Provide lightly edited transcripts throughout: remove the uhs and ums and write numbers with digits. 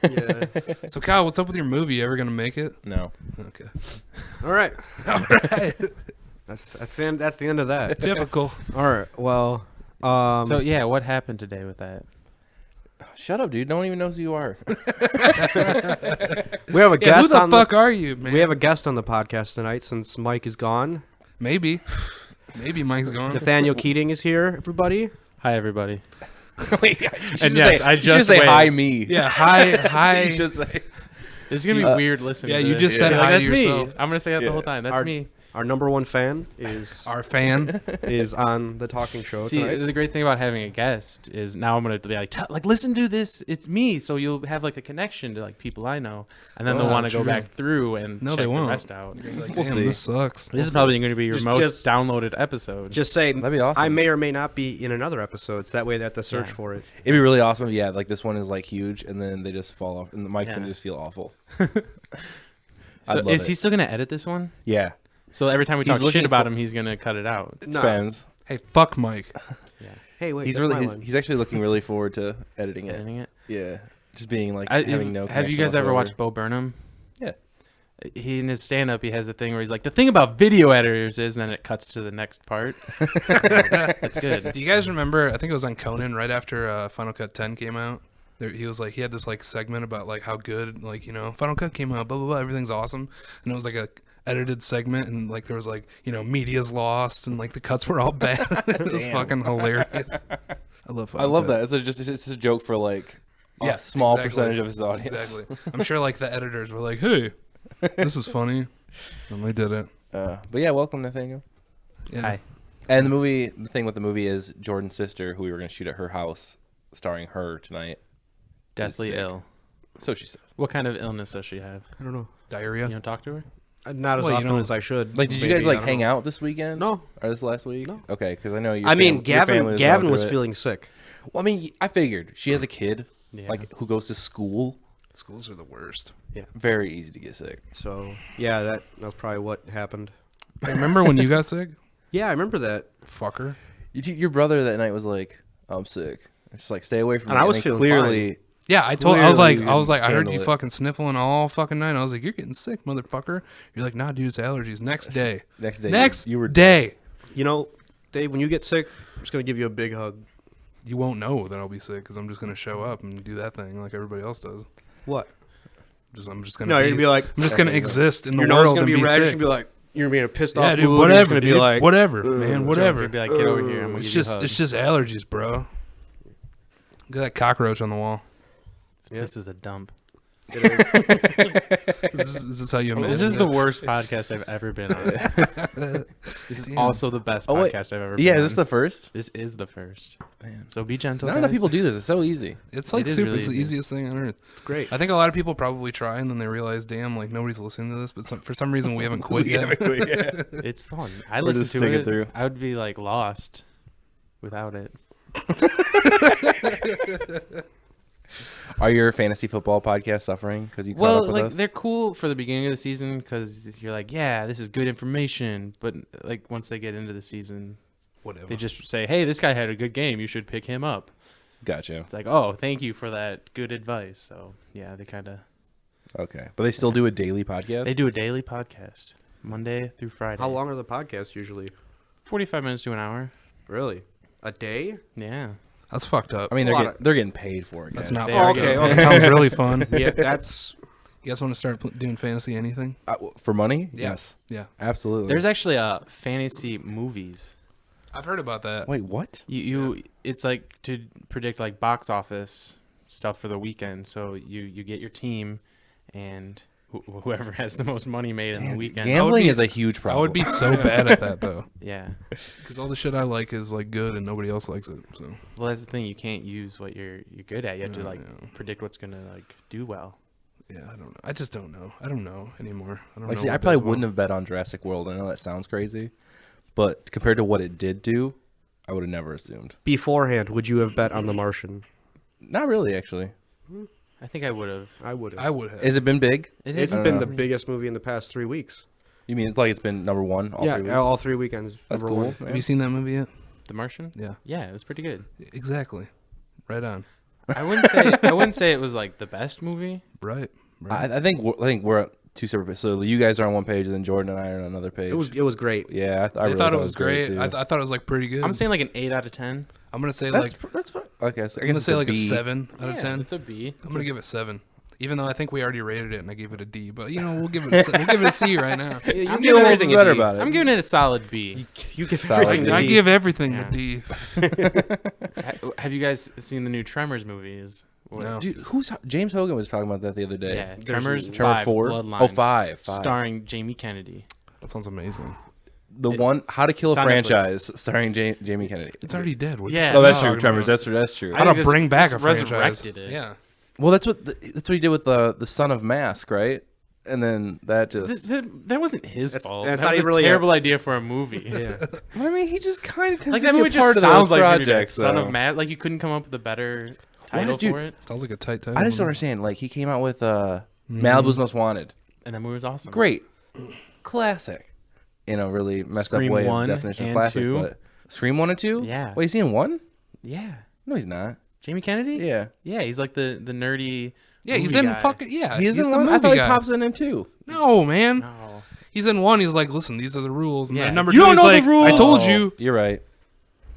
Yeah. So Kyle, what's up with your movie? You ever gonna make it? No. Okay. All right. All right. That's the end of that. Typical. All right. Well. So yeah, what happened today with that? Shut up, dude. No one even knows who you are. we have a Yeah, who guest the on fuck are you, man? We have a guest on the podcast tonight since Mike is gone. Maybe Mike's gone. Nathaniel Keating is here. Everybody. Hi, everybody. Wait, And yes, I you should just say waved. hi me. Yeah. Hi. That's what Hi. you should say. This is gonna be weird listening. yeah, to you this. just said Like, hi that's to me. yourself. I'm gonna say that the Yeah. whole time. That's me. Our number one fan is Our fan. on the talking show See, tonight. the great thing about having a guest is now I'm gonna be like, listen to this. It's me. So you'll have like a connection to like people I know, and then they'll Oh, want to go true. back through and No, check they the won't. rest out. Like, We'll damn, see. this sucks. This is probably going to be your Just- most just- downloaded episode. Just say That'd be awesome. I may or may not be in another episode, so that way they have to search Yeah. for it. It'd be really awesome if, yeah, like this one is like huge and then they just fall off and the mic's Yeah. gonna just feel awful. so I'd love is it. he still going to edit this one? Yeah. So every time we He's talk looking shit about for- him, he's going to cut it out. It No. depends. Hey, fuck Mike. Hey, wait. He's that's my really line. he's actually looking really forward to editing it. Editing it. Yeah. Just being like Have having no you connection guys ever whatsoever. watched Bo Burnham? Yeah. He in his stand up he has a thing where he's like, the thing about video editors is, and then it cuts to the next part. That's good. Do you guys remember? I think it was on Conan right after Final Cut 10 came out. There, he was like, he had this like segment about like how good, like, you know, Final Cut came out, blah blah blah, everything's awesome, and it was like a edited segment, and like there was like, you know, media's lost, and like the cuts were all bad. It was Damn. fucking hilarious. I love. I love that. It's a joke for like Yeah, a small exactly. percentage of his audience. Exactly. I'm sure like the editors were like, hey, this is funny, and they did it. But yeah, welcome Nathaniel. Yeah. Hi. And the thing with the movie is Jordan's sister, who we were going to shoot at her house, starring her tonight. Deathly sick. ill. So she says. What kind of illness does she have? I don't know. Diarrhea. You don't talk to her? Not as Well, you often don't- as I should. Like, did you maybe, guys I like don't hang know. out this weekend? No. Or this last week? No. Okay, because I know you. I mean, your family Gavin going was through it. feeling sick. Well, I mean, I figured she has a kid, Yeah. like who goes to school. Schools are the worst. Very easy to get sick. So yeah, that was probably what happened. Hey, remember when you got sick? Yeah, I remember that. Fucker. Your brother that night was like, "I'm sick." It's just like, stay away from And me. I was then feeling clearly. Yeah, I was like, Clearly you I heard handle you it. fucking sniffling all fucking night. I was like, you're getting sick, motherfucker. You're like, nah, dude, it's allergies. Next day. Next day, Next you were day. You know, Dave, when you get sick, I'm just gonna give you a big hug. You won't know that I'll be sick because I'm just gonna show up and do that thing like everybody else does. What? I'm just gonna. No, you're gonna be like, I'm just gonna exist in the your nose world is gonna and be be red. You're sick. gonna be like, you're gonna be in a pissed Yeah, off dude, mood. You're just whatever, gonna dude. be like, whatever, "Ugh." man, John's whatever. gonna be like, get over here. I'm gonna It's give you a hug. just allergies, bro. Look at that cockroach on the wall. This is a dump. Is this how you imagine This is it? the worst podcast I've ever been on. This is Damn. also the best Oh, wait. podcast I've ever been Yeah, on. is this the first? This is the first. Man. So be gentle. Not enough guys. people do this. It's so easy. It's like It is super. really It's the easy. easiest thing on earth. It's great. I think a lot of people probably try and then they realize, damn, like nobody's listening to this. But for some reason, we haven't quit yet. It's fun. I We're listen just to sticking it. through. I would be like lost without it. Are your fantasy football podcasts suffering because you caught Well, up with like us? they're cool for the beginning of the season because you're like, yeah, this is good information. But like once they get into the season, Whatever. they just say, hey, this guy had a good game. You should pick him up. Gotcha. It's like, oh, thank you for that good advice. So yeah, they kind of Okay, but they still do a daily podcast. they do a daily podcast Monday through Friday. How long are the podcasts usually? 45 minutes to an hour. Really? A day? Yeah. That's fucked up. I mean, a lot they're getting paid for it. That's guys. not. They fucked are up. getting okay. That sounds really fun. Yeah, that's You guys want to start doing fantasy anything? For money. Yeah. Yes, Yeah. absolutely. There's actually a fantasy movies. I've heard about that. Wait, what? You it's like to predict like box office stuff for the weekend. So you get your team and whoever has the most money made in the weekend. Gambling be- is a huge problem. I would be so bad at that though, Yeah. because all the shit I like is like good and nobody else likes it. So Well, that's the thing. You can't use what you're good at. You have to like Yeah. predict what's gonna like do well. yeah, I don't know. I just don't know. I don't know anymore. I don't Like, know. see, I what probably does well. wouldn't have bet on Jurassic World. I know that sounds crazy, but compared to what it did do, I would have never assumed. beforehand. Would you have bet on The Martian? Not really, actually. I think I would have. I would have. I would have. Has it been big? It's I don't been know. the biggest movie in the past 3 weeks. You mean like it's been number one all 3 weeks? all 3 weekends. That's number cool. one. man. Have you seen that movie yet? The Martian. Yeah. Yeah, it was pretty good. Exactly. Right on. I wouldn't say it was like the best movie. Right. I think we're at two separate. So you guys are on one page, and then Jordan and I are on another page. It was great. Yeah, I I really thought it was great. too. I thought it was like pretty good. I'm saying like an 8 out of 10. I'm gonna say that's like that's fine. Okay, so I I'm gonna guess say it's like a B. 7 out of Yeah, 10. It's a B. I'm gonna give it 7. Even though I think we already rated it and I gave it a D, but you know we'll give it we'll give it a C right now. You I'm give feeling everything a better D. about it. I'm giving it a solid B. You give Solid everything D. a I D. give everything Yeah. a D. Have you guys seen the new Tremors movies? No. Dude, James Hogan was talking about that the other day. Yeah, There's Tremors Tremor 5 4. Bloodlines. Oh, 5. Starring Jamie Kennedy. That sounds amazing. The one How to Kill a It's on Netflix. Franchise starring Jamie Kennedy. It's already dead. What the Yeah. fuck Oh, that's are you true. talking Tremors. about? That's true. I don't this- bring back this a franchise. resurrected it. Yeah. Well, that's what he did with the Son of Mask, right? And then that just. That wasn't his That's- fault. that's that not was even a really terrible idea for a movie. Yeah. I mean, he just kind of tends Like to that be movie a just part of sounds those like it's gonna be projects. Son though. of Matt. Like you couldn't come up with a better Why title did you- for it, Sounds like a tight title. I just don't understand. Like he came out with Malibu's Most Wanted. and that movie was awesome. Great, classic. In a really messed Scream up way 1 of definition of and classic. 2. But Scream 1 and 2. Yeah. Wait, is he in 1? Yeah, No, he's not. Jamie Kennedy. Yeah, Yeah, he's like the nerdy. Yeah, he's movie in guy. fucking yeah. he is he's in the 1. movie I thought guy. he pops in 2. No, man. No. He's in 1. He's like, listen, these are the rules. And Yeah. then number You 2, don't he's know the like, I rules. told Oh, you. You're right.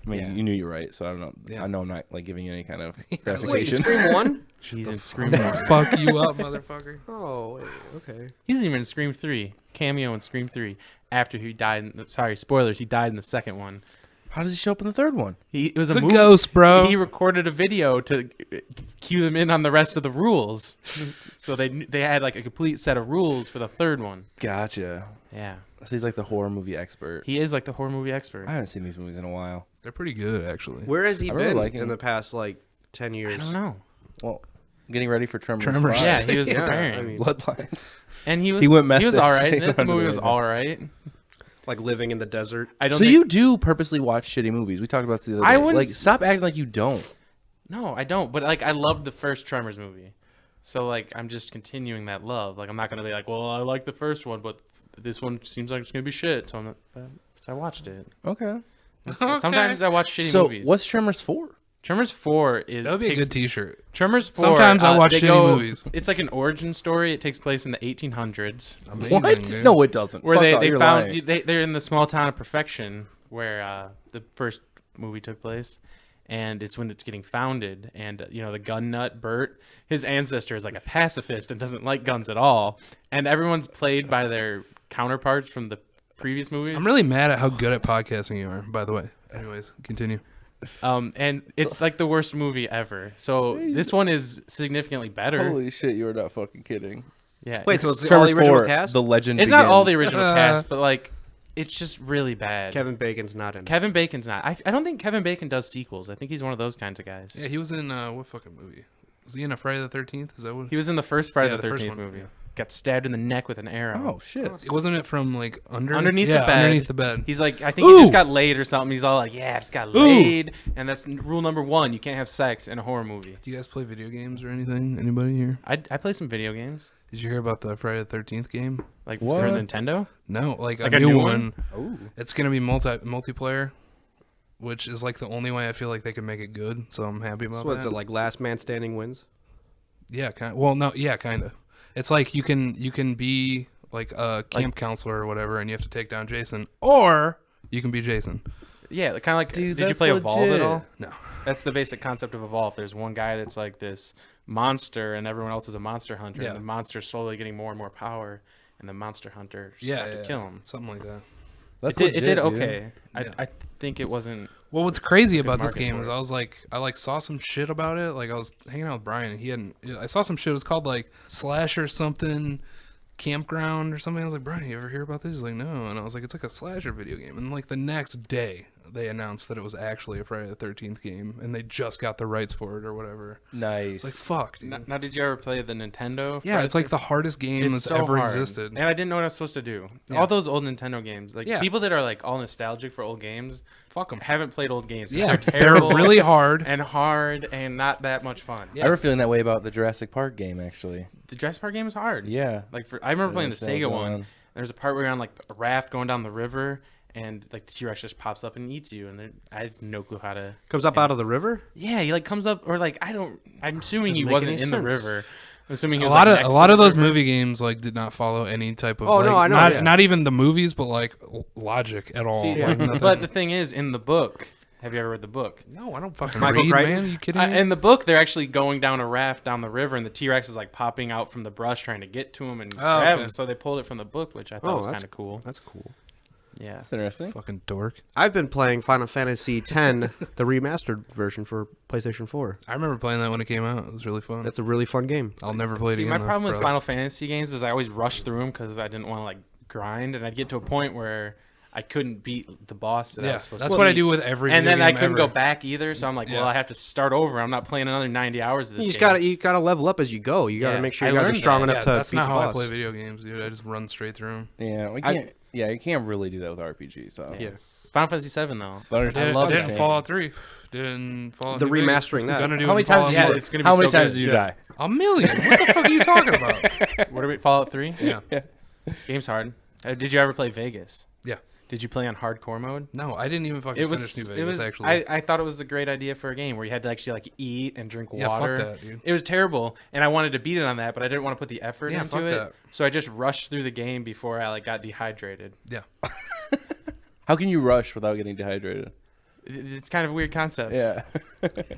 I mean, Yeah. you knew you're right, so I don't know. Yeah. I know I'm not like giving you any kind of Wait, gratification. Scream 1? He's in Scream 1. Fuck you up, motherfucker. Oh, wait, okay. He's even in Scream 3. Cameo in Scream 3 after he died. Sorry, spoilers. He died in the second one. How does he show up in the third one? It was It's a movie. ghost, bro. He recorded a video to cue them in on the rest of the rules. So they had like a complete set of rules for the third one. Gotcha. Yeah. So he's like the horror movie expert. He is like the horror movie expert. I haven't seen these movies in a while. They're pretty good, actually. Where has he I really been like him. in the past, like, 10 years? I don't know. Well, getting ready for Tremors. Tremors. 5. Yeah, he was Yeah, preparing. I mean- Bloodlines. And he was He went he was method, all so right. he in it. went The movie was under all right. Like living in the desert? I don't So think, you do purposely watch shitty movies. We talked about this the other day. I wouldn't like s- stop acting like you don't. No, I don't. But like I loved the first Tremors movie. So like I'm just continuing that love. Like I'm not gonna be like, well, I like the first one, but this one seems like it's gonna be shit. So I'm not, so I watched it. Okay. Sometimes I watch shitty So movies. what's Tremors 4? Tremors 4 is That would be a takes- good T-shirt. Tremors 4. Sometimes I watch they shitty movies. It's like an origin story. It takes place in the 1800s, Amazing, What? dude. No, it doesn't. where Fuck they, off, they you're found lying. they're in the small town of Perfection, where the first movie took place, and it's when it's getting founded. And the gun nut Bert, his ancestor is like a pacifist and doesn't like guns at all, and everyone's played by their counterparts from the previous movies. I'm really mad at how good at podcasting you are, by the way. Anyways, continue. and it's like the worst movie ever. So this one is significantly better. Holy shit, you are not fucking kidding. Yeah. Wait, it's- so it's all Tremors the original 4, cast? The Legend It's not all the Begins. original cast, but like, it's just really bad. Kevin Bacon's not in it. Kevin Bacon's not. I don't think Kevin Bacon does sequels. I think he's one of those kinds of guys. Yeah, he was in what fucking movie? Was he in a Friday the 13th? Is that what? He was in the first Friday Yeah, the the first 13th one, movie. yeah. Got stabbed in the neck with an arrow. Oh shit. Wasn't it from like Underneath yeah, the bed. Underneath the bed. He's like, I think he just Ooh. got laid or something. He's all like, yeah, I just got laid. And that's rule number 1. You can't have sex in a horror movie. Do you guys play video games or anything? Anybody here? I play some video games. Did you hear about the Friday the 13th game? Like What? for Nintendo. No, like Like a a new new one. Oh. It's gonna be multiplayer, which is like the only way I feel like they can make it good. So I'm happy about So what's that. it, like last man standing wins? Yeah, kind. Well, no, yeah, kind of. It's like you can be like a camp counselor or whatever, and you have to take down Jason, or you can be Jason. Yeah, kind of like. Dude, did you that's play Evolve at legit. all? No. That's the basic concept of Evolve. There's one guy that's like this monster, and everyone else is a monster hunter. Yeah. And the monster's slowly getting more and more power, and the monster hunter just Yeah, have to kill him. something like that. That's it did legit, dude. okay. Yeah. I think it wasn't. Well, what's crazy Good about this market game for is it. I saw some shit about it. Like I was hanging out with Brian, and he hadn't. I saw some shit. It was called like Slasher something Campground or something. I was like, Brian, you ever hear about this? He's like, no. And I was like, it's like a slasher video game. And like the next day, they announced that it was actually a Friday the 13th game, and they just got the rights for it or whatever. Nice. It's like fuck, dude. Now, did you ever play the Nintendo? Yeah, it's like the hardest game It's that's so ever hard. existed. And I didn't know what I was supposed to do. Yeah. All those old Nintendo games, like Yeah. people that are like all nostalgic for old games, Fuck them. haven't played old games. Yeah, They're they're terrible really hard. hard and not that much fun. Yeah. I were feeling that way about the Jurassic Park game, actually. The Jurassic Park game is hard. Yeah. I remember playing the That was Sega one. on. There's a part where you're on like a raft going down the river, and like the T-Rex just pops up and eats you, and I had no clue how to. Comes up out of the river. Yeah, he like comes up, or like I'm assuming Doesn't he make wasn't any in the sense. river. I'm assuming he A was lot like, of next a lot to of the those river. movie games like did not follow any type of. Oh, like, no, I know, Not, yeah. not even the movies, but like logic at all. See, Like, nothing. but the thing is, in the book, have you ever read the book? no, I don't fucking Michael read, Crichton? man. Are you kidding me? In the book, they're actually going down a raft down the river, and the T-Rex is like popping out from the brush, trying to get to him and grab okay. him. So they pulled it from the book, which I thought Oh, was that's- kind of cool. That's cool. Yeah. That's interesting. Fucking dork. I've been playing Final Fantasy X, the remastered version for PlayStation 4. I remember playing that when it came out. It was really fun. That's a really fun game. I'll never play it See, again. my though, problem with bro. Final Fantasy games is I always rush through them because I didn't want to like grind, and I'd get to a point where I couldn't beat the boss that I Yeah, was supposed that's to what I beat. do with every. And video then I game couldn't ever. go back either, so I'm like, well, Yeah. I have to start over. I'm not playing another 90 hours of this You just game. you gotta level up as you go. You gotta Yeah, make sure I you guys are learned strong that. enough Yeah, to that's beat not the how I boss. play video games, dude. I just run straight through them. Yeah, we can't. You can't really do that with RPGs. So. Yeah. Final Fantasy 7 though. But I love didn't that. Fallout 3. Didn't Fallout. The New Vegas. remastering that. Gonna do How it many in Fallout times? Yeah, Did you, it's gonna be how many so times good. did you Yeah. die? A million. What the fuck are you talking about? What are we? Fallout 3? Yeah. Game's hard. Did you ever play Vegas? Yeah. Did you play on hardcore mode? No, I didn't even fucking It finish was. New Vegas. It was. Actually. I thought it was a great idea for a game where you had to actually like eat and drink Yeah, fuck water. that, dude. It was terrible, and I wanted to beat it on that, but I didn't want to put the effort Yeah, into fuck it. that. So I just rushed through the game before I like got dehydrated. Yeah. How can you rush without getting dehydrated? It's kind of a weird concept. Yeah.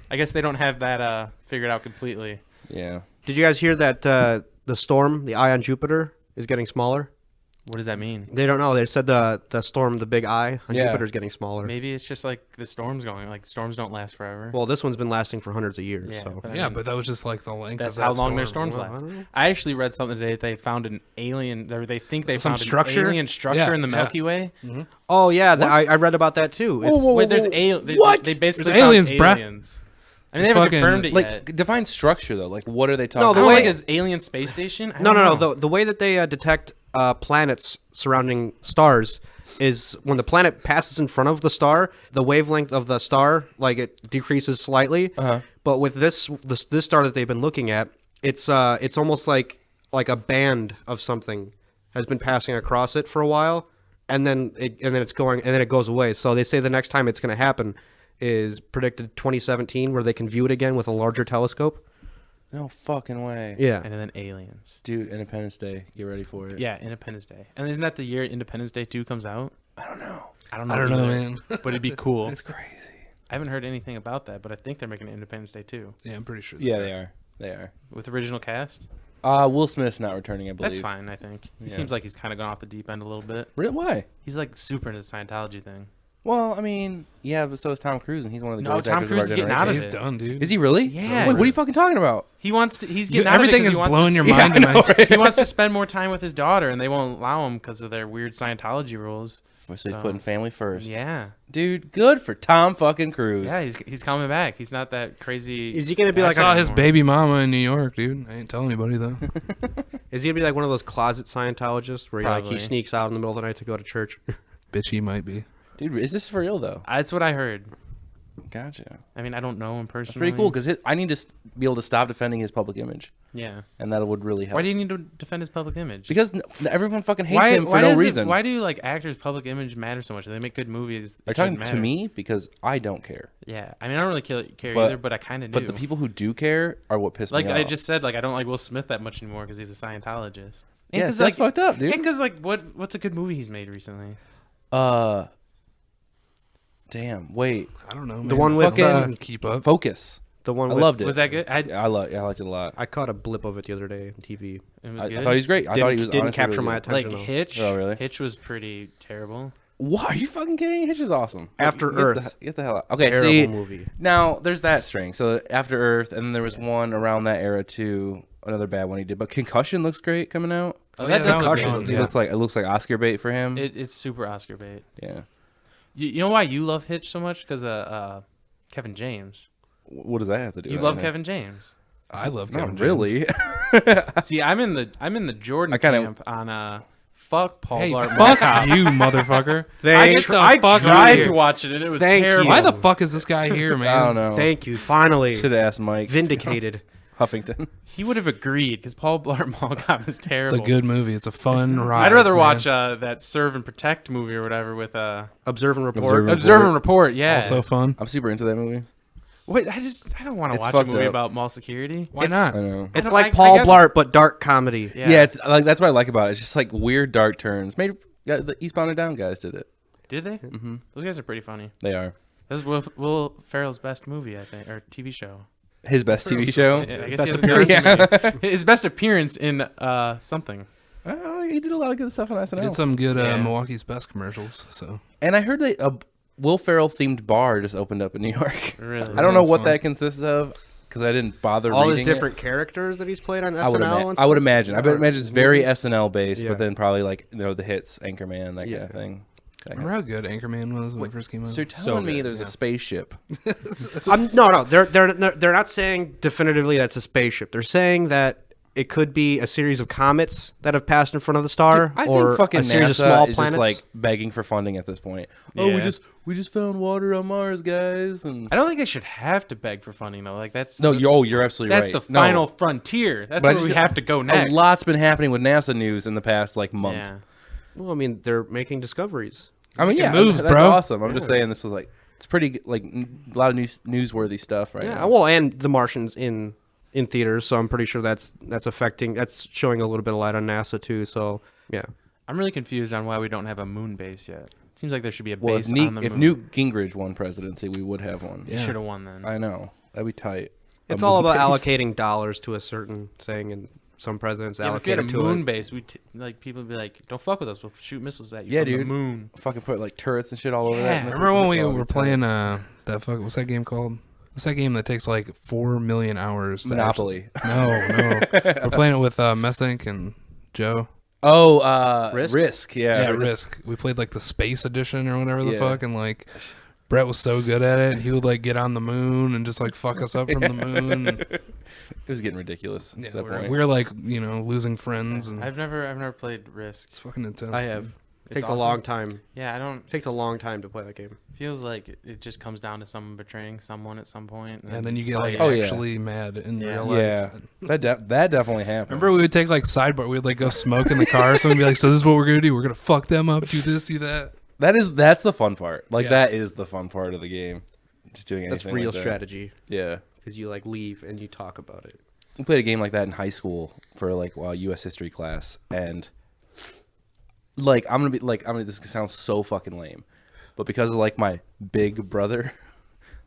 I guess they don't have that figured out completely. Yeah. Did you guys hear that the storm, the eye on Jupiter, is getting smaller? What does that mean? They don't know. They said the storm, the big eye on Yeah. Jupiter, is getting smaller. Maybe it's just like the storm's going. Like storms don't last forever. Well, this one's been lasting for hundreds of years. Yeah, so. but I Yeah, mean, but that was just like the length. that's of how that long their storm. storms Well, I last. don't know. I actually read something today. They found an alien. They think they Some found structure? an alien structure Yeah, in the yeah. Milky Way. Oh yeah, I read about that too. It's, Whoa, Wait, there's What? They basically There's aliens, found bruh. aliens. I mean, It's they haven't fucking- confirmed it Like yet. define structure though. Like what are they talking? No, I the don't way- like his alien space station. I No, don't no, know. no. The way that they detect planets surrounding stars is when the planet passes in front of the star, the wavelength of the star like it decreases slightly. Uh-huh. But with this star that they've been looking at, it's almost like a band of something has been passing across it for a while, and then it's going, and then it goes away. So they say the next time it's going to happen is predicted 2017, where they can view it again with a larger telescope. No fucking way. Yeah. And then aliens. Dude, Independence Day. Get ready for it. Yeah, Independence Day. And isn't that the year Independence Day 2 comes out? I don't know. I don't know. I don't know, either, man. But it'd be cool. It's crazy. I haven't heard anything about that, but I think they're making Independence Day 2 Yeah, I'm pretty sure. Yeah, they are. They are. with original cast. Will Smith's not returning, I believe. That's fine, I think. He Yeah. seems like he's kind of gone off the deep end a little bit. Why? He's like super into the Scientology thing. Well, I mean, yeah, but so is Tom Cruise, and he's one of the No, greatest Tom actors Cruise of is our getting generation. out of He's it. done, dude. Is he really? Yeah. Wait, what are you fucking talking about? He wants to. He's You- getting out of it everything 'cause is he wants blowing to, your Yeah, mind I know, tonight. right? He wants to spend more time with his daughter, and they won't allow him because of their weird Scientology rules. So he's So- putting family first. Yeah, Dude, good for Tom fucking Cruise. yeah. He's coming back. He's not that crazy. Is he gonna be I like saw a, his baby mama in New York, dude. I ain't telling anybody though. Is he gonna be like one of those closet Scientologists where he Probably. sneaks out in the middle of the night to go to church? Bitch, he might be. Dude, is this for real, though? That's what I heard. Gotcha. I mean, I don't know him That's personally. pretty cool, because I need to be able to stop defending his public image, Yeah. and that would really help. Why do you need to defend his public image? Because everyone fucking hates him for no does reason. why do like actors' public image matter so much? They make good movies. Are you it talking shouldn't to matter. me? Because I don't care. Yeah. I mean, I don't really care But- either, but I kind of do. But the people who do care are what piss like me off. I just said, like I don't like Will Smith that much anymore because he's a Scientologist. And yeah, 'cause, that's like, fucked up, dude. because like what's a good movie he's made recently? Damn. Wait. I don't know. Man. The one with, Fucking keep up. Focus. The one I with, loved it. Was that good? Yeah, I liked it a lot. I caught a blip of it the other day on TV. It was I good. thought he was great. I thought he was Didn't honestly capture really my good. attention. like though. Hitch. Oh, really? Hitch was pretty terrible. What? Are you fucking kidding? Hitch is awesome. After Earth. Get the hell out. Okay, Terrible see, movie. now there's that string. So After Earth, and then there was one around that era too. Another bad one he did, but Concussion looks great coming out. Oh, yeah, that does look Concussion, good. It yeah. looks like Oscar bait for him. It's super Oscar bait. Yeah. You know why you love Hitch so much? Because Kevin James. What does that have to do? You with love anything? Kevin James. I love Kevin Not James. really. See, I'm in the Jordan I kinda- camp on fuck Paul Hey, Blart. fuck Mall Cop. you, motherfucker. Thank, Get the I fuck tried outta to here. watch it and it was Thank terrible. you. Why the fuck is this guy here, man? I don't know. thank you. Finally, Should have asked Mike. vindicated. Huffington. He would have agreed because Paul Blart Mall Cop is terrible. It's a good movie. It's a fun ride. I'd rather man. watch that Serve and Protect movie or whatever with Observe and report. Observe- Observe and Report. Yeah. Also fun. I'm super into that movie. Wait, I don't want to It's watch a fucked movie up. about mall security. Why not? I know. It's don't- like I Paul guess- Blart, but dark comedy. Yeah, it's like that's what I like about it. It's just like weird dark turns. The Eastbound and Down guys did it. Did they? Mm-hmm. Those guys are pretty funny. They are. This is Will Ferrell's best movie, I think, or TV show. His best TV show. Yeah, I guess Best he has appearance. a movie. His best appearance in something. He did a lot of good stuff on SNL. Did some good Yeah. Milwaukee's Best commercials. So And I heard that a Will Ferrell themed bar just opened up in New York. Really? I don't know sounds what fun. that consists of because I didn't bother All his reading it. different characters that he's played on SNL. I would, and I would stuff? imagine. I would Or imagine it's very movies? SNL based, Yeah. but then probably like the hits, Anchorman, that kind Yeah. of thing. remember how good Anchorman was when it first came out? So you're telling me good, there's yeah. a spaceship? No. They're not saying definitively that's a spaceship. They're saying that it could be a series of comets that have passed in front of the star, I or think fucking a series NASA of small is planets. just like begging for funding at this point. Oh, Yeah. we just found water on Mars, guys. And I don't think they should have to beg for funding though. Like that's no, you're absolutely that's right. the No. final frontier. That's But I where we just- have to go next. A lot's been happening with NASA news in the past like month. Yeah. well, I mean, they're making discoveries. I mean, Making yeah, moves, that's bro. awesome. I'm just saying this is like it's pretty like a lot of newsworthy stuff right Yeah, now. well, and The Martian's in theaters, so I'm pretty sure that's showing a little bit of light on NASA too. So yeah, I'm really confused on why we don't have a moon base yet. It seems like there should be a Well, base on the moon. if Newt Gingrich won presidency, we would have one. He should have won then. I know that'd be tight. it's A all moon about base. allocating dollars to a certain thing, and some presidents Yeah, but if we had a allocate to moon it. base, like people would be like, "Don't fuck with us. We'll shoot missiles at you Yeah, from the dude. moon." Fucking put like turrets and shit all over Yeah. that. Remember when we That'd be were tight. playing what's that game called? What's that game that takes like 4 million hours? to Monopoly? No. We're playing it with Messink and Joe. Oh, Risk? Risk. Yeah, Yeah, Risk. We played like the space edition or whatever the Yeah. fuck, and like Brett was so good at it. He would like get on the moon and just like fuck us up from the moon. And, It was getting ridiculous. yeah, at that point. we're like losing friends, and I've never played Risk. it's fucking intense. I have. It's Takes awesome. a long time. Yeah, I don't. Takes a long time to play that game. Feels like it just comes down to someone betraying someone at some point. And then you get like Oh, yeah. actually mad in Yeah. real life. Yeah, that definitely happened. Remember, we would take like sidebar. We'd like go smoke in the car. Someone would be like, "So this is what we're gonna do. We're gonna fuck them up. Do this, do that." that's the fun part. Like Yeah. that is the fun part of the game. Just doing anything. That's real like that. strategy, Yeah. because you like leave and you talk about it. We played a game like that in high school for like U.S. history class, and like this sounds so fucking lame, but because of like my big brother,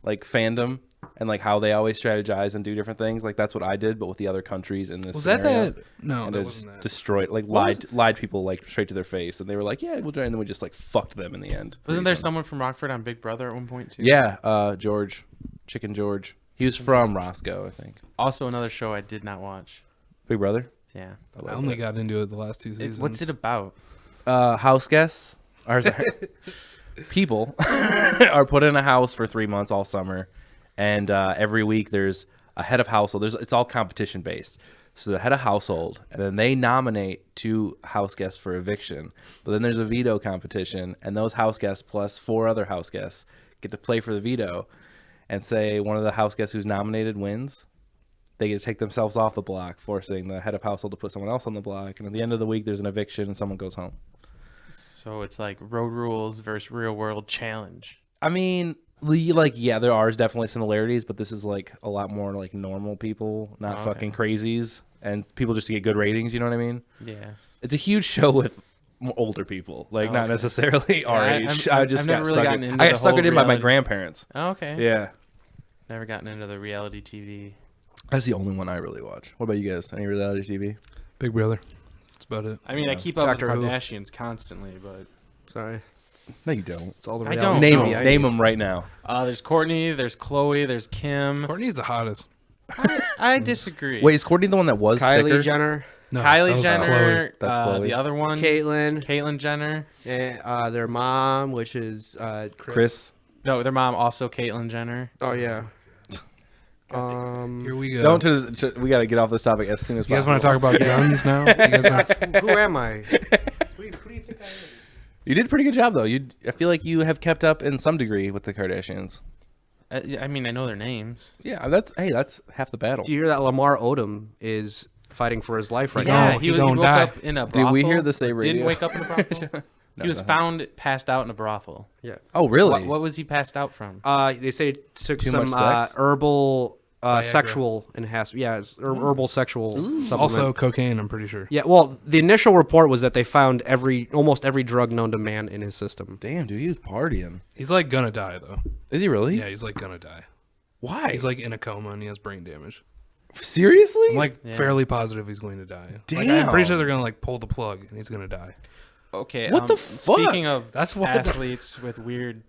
like fandom and like how they always strategize and do different things, like that's what I did, but with the other countries in this. Was that scenario. that? No, And that it wasn't just that. destroyed, like lied people like straight to their face, and they were like, "Yeah, we'll join," and then we just like fucked them in the end. Wasn't there Pretty someone from Rockford on Big Brother at one point too? Yeah, George, Chicken George. He was from Roscoe, I think. Also, another show I did not watch. Big Brother. Yeah. I only got into it the last 2 seasons. What's it about? House guests are people are put in a house for 3 months all summer, and every week there's a head of household. It's all competition based. So the head of household, and then they nominate 2 house guests for eviction. But then there's a veto competition, and those house guests plus 4 other house guests get to play for the veto. And say one of the house guests who's nominated wins, they get to take themselves off the block, forcing the head of household to put someone else on the block. And at the end of the week, there's an eviction and someone goes home. So it's like Road Rules versus Real World Challenge. I mean, yeah, there are definitely similarities, but this is like a lot more like normal people, not Oh, fucking crazies, and people just to get good ratings. You know what I mean? Yeah. It's a huge show with older people, like Oh, not okay. necessarily our I- age. I'm- I just I've got never really gotten suckered. into I the got suckered whole in by my reality- grandparents. Oh, okay. Yeah, Never gotten into the reality TV. that's the only one I really watch. What about you guys? Any reality TV? Big Brother. That's about it. I mean, I Yeah. keep up Doctor with Who. Kardashians constantly, but Sorry, No, you don't. it's all the I reality don't. Name No, them. TV. Name them right now. there's Courtney, there's Chloe, there's Kim. Courtney's the hottest. I disagree. Wait, is Courtney the one that was Kylie thicker? Jenner, No, that Kylie was Jenner. Chloe. That's Chloe. The other one, Caitlyn, Caitlyn Jenner. and their mom, which is Chris. No, their mom also Caitlyn Jenner. Oh yeah. Here we go. Don't. We got to get off this topic as soon as You guys possible. want to talk about guns now? You guys wanna- Who am I? You did a pretty good job, though. I feel like you have kept up in some degree with the Kardashians. I mean, I know their names. Yeah, that's half the battle. Do you hear that Lamar Odom is fighting for his life right Yeah, now? he gonna woke die. up in a brothel. Did we hear the same Didn't radio? wake up in a brothel. He was found passed out in a brothel. Yeah. Oh, really? What was he passed out from? They say it took Too some much sex? herbal Viagra. sexual enhancement. Yeah, it's herbal sexual supplement. Also cocaine, I'm pretty sure. Yeah, well, the initial report was that they found almost every drug known to man in his system. Damn, dude, he was partying. He's like gonna die though. Is he really? Yeah, he's like gonna die. Why? He's like in a coma and he has brain damage. Seriously? I'm like Yeah. fairly positive he's going to die. Like, Damn. I'm pretty sure they're gonna like pull the plug and he's gonna die. Okay. What the fuck? Speaking of That's why the- athletes with weird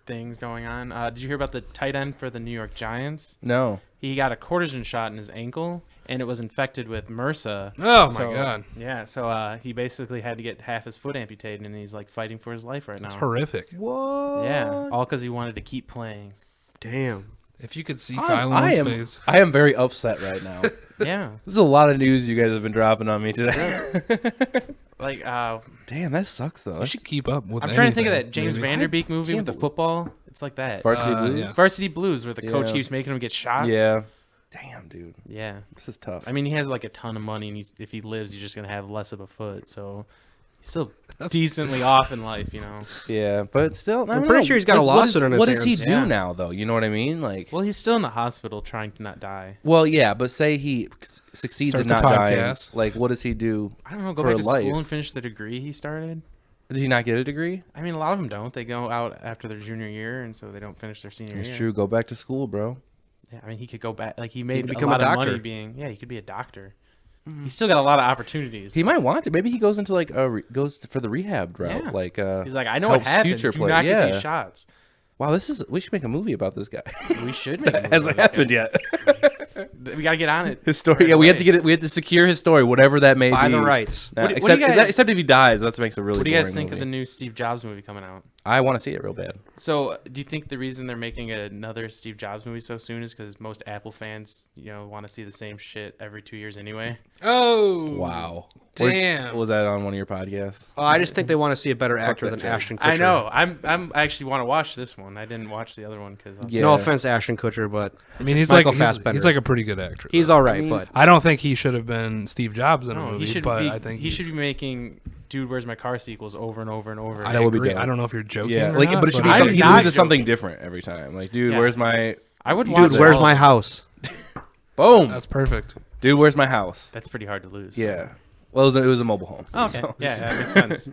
things going on, did you hear about the tight end for the New York Giants? no. He got a cortisone shot in his ankle, and it was infected with MRSA. Oh So, my god, Yeah, so he basically had to get half his foot amputated, and he's like fighting for his life right that's now. horrific. What? Yeah, all because he wanted to keep playing. Damn. If you could see I Kylan's am. face, I am very upset right now. This Yeah, is a lot of news you guys have been dropping on me today. like Damn, that sucks though. you That's should keep up with. I'm trying to think of that anything, James maybe. Vanderbeek movie can't with the football. It's like that. Varsity Blues. yeah. Varsity Blues, where the coach Yeah. keeps making him get shots. Yeah. Damn, dude, Yeah. this is tough. I mean, he has like a ton of money, and if he lives, he's just gonna have less of a foot. So he's still decently off in life, you know. yeah, but still, I I'm don't pretty know. sure he's got a Like, lawsuit on his What does he hands. do Yeah. now, though? You know what I mean? Like, Well, he's still in the hospital trying to not die. well, yeah, but say he succeeds in Starts a not dying. podcast. Like, what does he do? I don't know. Go For back to life. school and finish the degree he started. Did he not get a degree? I mean, a lot of them don't. They go out after their junior year, and so they don't finish their senior It's year. true. Go back to school, bro. Yeah, I mean, he could go back. Like he made could a become a lot of doctor. money being. Yeah, he could be a doctor. He's still got a lot of opportunities. He might want to. Maybe he goes into like goes for the rehab route. Yeah. Like, He's like, I know what helps happens. future Do play- not get yeah. these shots. wow, we should make a movie about this guy. We should make. a movie Hasn't about this happened yet. guy. We got to get on it. His story. right Yeah, we have away. to get it. We have to secure his story, whatever that may Buy be. the rights. Nah, What do you except, guys- except if he dies, that makes a really. What do you guys boring think movie. of the new Steve Jobs movie coming out? I want to see it real bad. So, do you think the reason they're making another Steve Jobs movie so soon is because most Apple fans, want to see the same shit every 2 years anyway? Oh Wow. damn. Was that on one of your podcasts? I just think they want to see a better actor than that Ashton Kutcher. I know. I actually want to watch this one. I didn't watch the other one because Yeah. No offense to Ashton Kutcher, but I mean, it's he's like Michael Fassbender. he's like a pretty good actor. he's though. all right, but I don't think he should have been Steve Jobs in a no, movie, he should but be. I think He should be making "Dude, Where's My Car" sequels over and over and over. I That would be agree. dope. I don't know if you're joking. Yeah, or like, not, but it should be I'm something. He not loses joking. something different every time. Like, dude, Yeah. where's my I would watch dude, it where's all. my house? boom? That's perfect. Dude, where's my house? That's pretty hard to lose. Yeah. Well, it was a mobile home. Oh, okay. So- Yeah, that makes sense.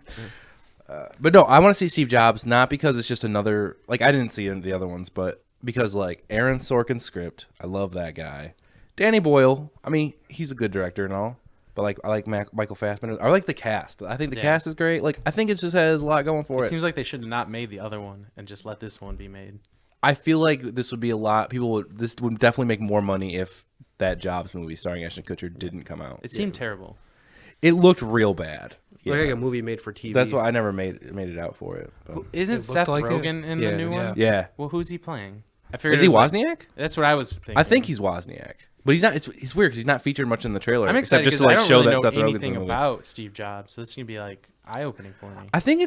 But no, I want to see Steve Jobs, not because it's just another, like, I didn't see any of the other ones, but because, like, Aaron Sorkin's script, I love that guy. Danny Boyle, I mean, he's a good director and all, but, like, I like Michael Fassbender. I like the cast. I think the Yeah. cast is great. Like, I think it just has a lot going for It it. seems like they should have not made the other one and just let this one be made. I feel like this would be a lot, this would definitely make more money if that Jobs movie starring Ashton Kutcher didn't come out. It seemed terrible. It looked real bad. Yeah. Like a movie made for TV. That's why I never made it out for it. But- Isn't It looked Seth like it. Rogen in Yeah, the new yeah. one? Yeah. Well, who's he playing? I figured Is it he was Wozniak? That's what I was thinking. I think he's Wozniak, but he's not. It's weird because he's not featured much in the trailer. I'm except excited just because to I like don't show really that know Seth Rogen's in anything the movie. about Steve Jobs, so this is gonna be like eye-opening for me. I think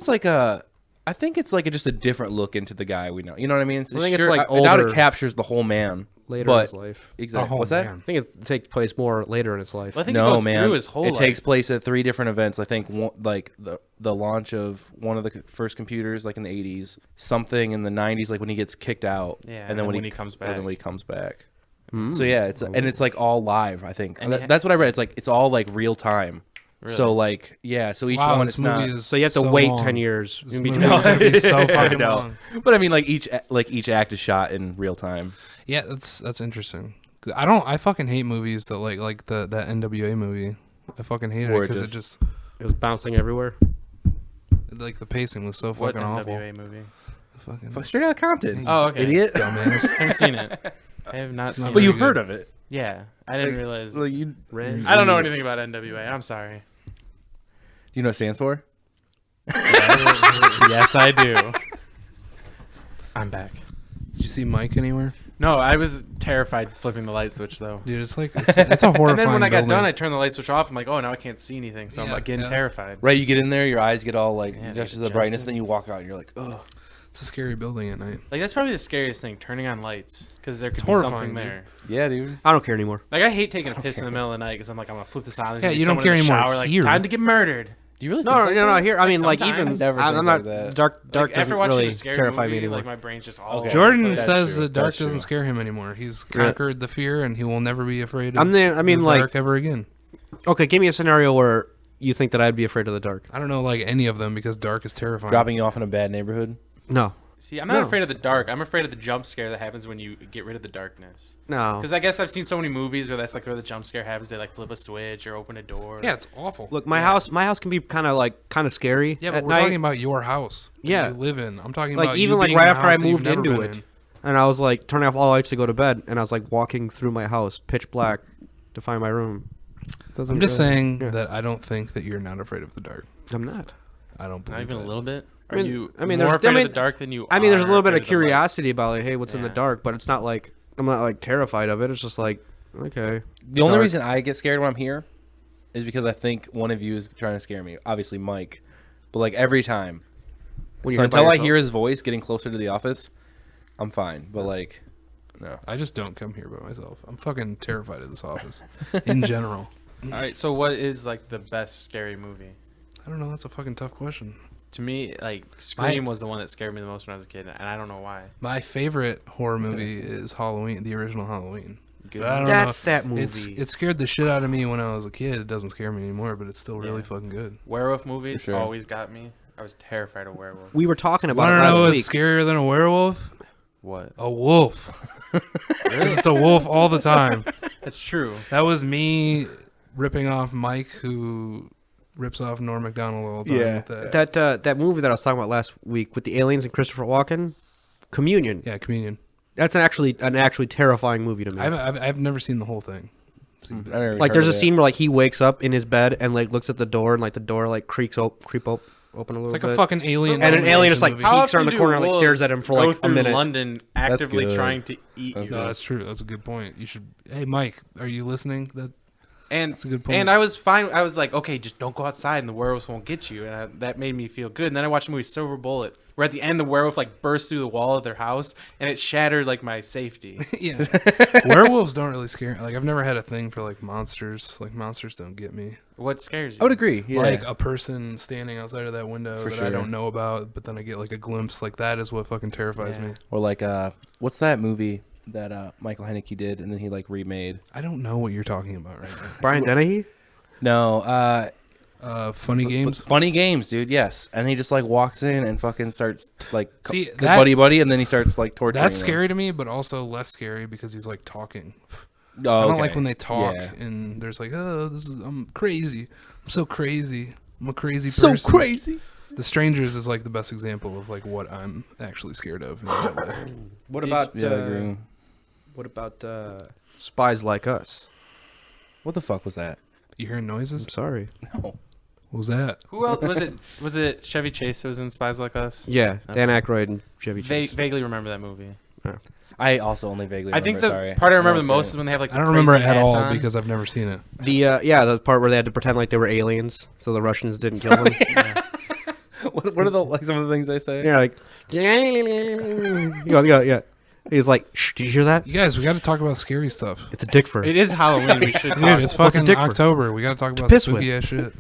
it's like just a different look into the guy we know. You know what I mean? I think it's like I doubt it older. captures the whole man later but in his life. Exactly. Oh, What's that? man. I think it takes place more later in his life. Well, I think it No, goes man. through his whole It life. takes place at 3 different events. I think one, like the launch of one of the first computers, like in the 80s, something in the 90s, like when he gets kicked out, Yeah, and then when he comes and back. then when he comes back. So yeah, it's like all live. I think And that's what I read. It's all like real time. Really? So like yeah, so each Wow, one this it's movie not. is so you have to so wait long. 10 years This in movie between. is gonna be so I fucking know. long. But I mean, like each act is shot in real time. Yeah, that's interesting. I fucking hate movies that like that NWA movie. I fucking hate it Or because it just- just It was bouncing everywhere. like the pacing was so What fucking awful. NWA movie? Fucking Straight out of Compton. Oh, okay. Idiot. dumbass. I haven't seen it. I have not seen not it. But you very heard good. of it. Yeah, I didn't realize. So you Ren. I don't know anything about NWA. I'm sorry. Do you know what it stands for? Yes, I do. I'm back. Did you see Mike anywhere? No, I was terrified flipping the light switch though. Dude, it's like it's a horrifying. And then when I got building. done, I turned the light switch off. I'm like, oh, now I can't see anything. So I'm Yeah, like getting yeah. terrified. Right, you get in there, your eyes get all like Yeah, adjusted to they the brightness, adjusted. then you walk out and you're like, oh. It's a scary building at night. Like that's probably the scariest thing, turning on lights, because there could It's be horrifying, something dude. there. Yeah, dude. I don't care anymore. Like I hate taking a piss in the middle of the night because I'm like I'm gonna flip this on. There's Yeah, gonna be you don't someone care in the anymore shower, like here. time to get murdered. Do you really? No, think no, like no, no. that? Here, I mean, like sometimes. even Never I'm think not like that. dark. Like, Dark after doesn't watching really a scary terrify movie, me anymore. like my brain's just all. Okay. over Jordan the place. says true. the dark That's doesn't true. scare him anymore. He's conquered the fear, and he will never be afraid of I mean, the like, dark ever again. okay, give me a scenario where you think that I'd be afraid of the dark. I don't know, like any of them, because dark is terrifying. Dropping you off in a bad neighborhood. No, See, I'm not No. afraid of the dark. I'm afraid of the jump scare that happens when you get rid of the darkness. no. Because I guess I've seen so many movies where that's like where the jump scare happens. They like flip a switch or open a door. Yeah, it's awful. Look, my house can be kind of scary. Yeah, but at we're night. talking about your house. that Yeah. you live in. I'm talking Like, about even, you like, being right in a after I house that you've moved never into been it. in. And I was like turning off all lights to go to bed, and I was like walking through my house, pitch black, to find my room. Doesn't I'm just really- saying yeah. that I don't think that you're not afraid of the dark. I'm not. I don't believe Not even that. a little bit. I mean- Are you I mean, more there's- afraid I mean- of the dark than you? I mean, there's a are little bit of afraid the light? curiosity about like, hey, what's in the Yeah. dark, but it's not like I'm not like terrified of it. It's just like, okay. The only Dark. reason I get scared when I'm here is because I think one of you is trying to scare me. Obviously, Mike. But like every time. When So you're by until I yourself? hear his voice getting closer to the office, I'm fine. But like, no. I just don't come here by myself. I'm fucking terrified of this office in general. All right. So what is like the best scary movie? I don't know. That's a fucking tough question. To me, like Scream was the one that scared me the most when I was a kid, and I don't know why. My favorite horror movie is Halloween, the original Halloween. Good. But I don't That's know. that movie. It scared the shit out of me when I was a kid. It doesn't scare me anymore, but it's still really Yeah. fucking good. Werewolf movies sure. always got me. I was terrified of werewolves. We were talking about Want it to know last what's week. scarier than a werewolf? What? A wolf. It's a wolf all the time. That's true. That was me ripping off Mike, who rips off Norm Macdonald all the time. Yeah. With that. That movie that I was talking about last week with the aliens and Christopher Walken, Communion. Yeah, Communion. That's an actually terrifying movie to me. I've never seen the whole thing. I never Like heard there's a of it. scene where like he wakes up in his bed and like looks at the door and like the door like open a little It's like bit. a fucking alien. And an alien just, like, movie. peeks around the corner and, like, stares at him for, like, go a through minute. London actively good. trying to eat That's you. No, that's true. That's a good point. You should. Hey, Mike, are you listening? And That's a good point. And I was fine. I was like, okay, just don't go outside, and the werewolves won't get you. And that made me feel good. And then I watched the movie Silver Bullet, where at the end the werewolf like burst through the wall of their house, and it shattered like my safety. Yeah. Werewolves don't really scare. Like I've never had a thing for like monsters. Like monsters don't get me. What scares you? I would agree. Yeah. Like a person standing outside of that window For that I sure. don't know about, but then I get like a glimpse. Like that is what fucking terrifies Yeah. me. or like what's that movie that Michael Haneke did and then he like remade? I don't know what you're talking about right Brian Dennehy. No, now. Funny games. Funny Games, dude. Yes, and he just like walks in and fucking starts like See, good that- buddy, and then he starts like torturing. That's them. scary to me, but also less scary because he's like talking. Oh, I don't okay. like when they talk Yeah. and there's like, oh, I'm crazy. I'm so crazy. I'm a crazy So person. crazy. The Strangers is like the best example of like what I'm actually scared of. In that way. What Did- about Yeah, I agree. what about Spies Like Us? What the fuck was that? You hearing noises? I'm sorry. No. What was that? Who else was it? Was it Chevy Chase that was in Spies Like Us? Yeah, Dan Aykroyd and Chevy Chase. Vaguely remember that movie. I also only vaguely. I think remember, the sorry. part I remember I'm the not most is when they have like I the don't remember it crazy at hats all on. because I've never seen it. The part where they had to pretend like they were aliens, so the Russians didn't kill them. scared. what are the like some of the things they say? Yeah, like yeah. He's like, shh, did you hear that? You guys, we got to talk about scary stuff. It's a dick fur. It is Halloween. We should Dude, talk. it's What's a fucking dick for? October. We got to talk about piss spooky ass shit.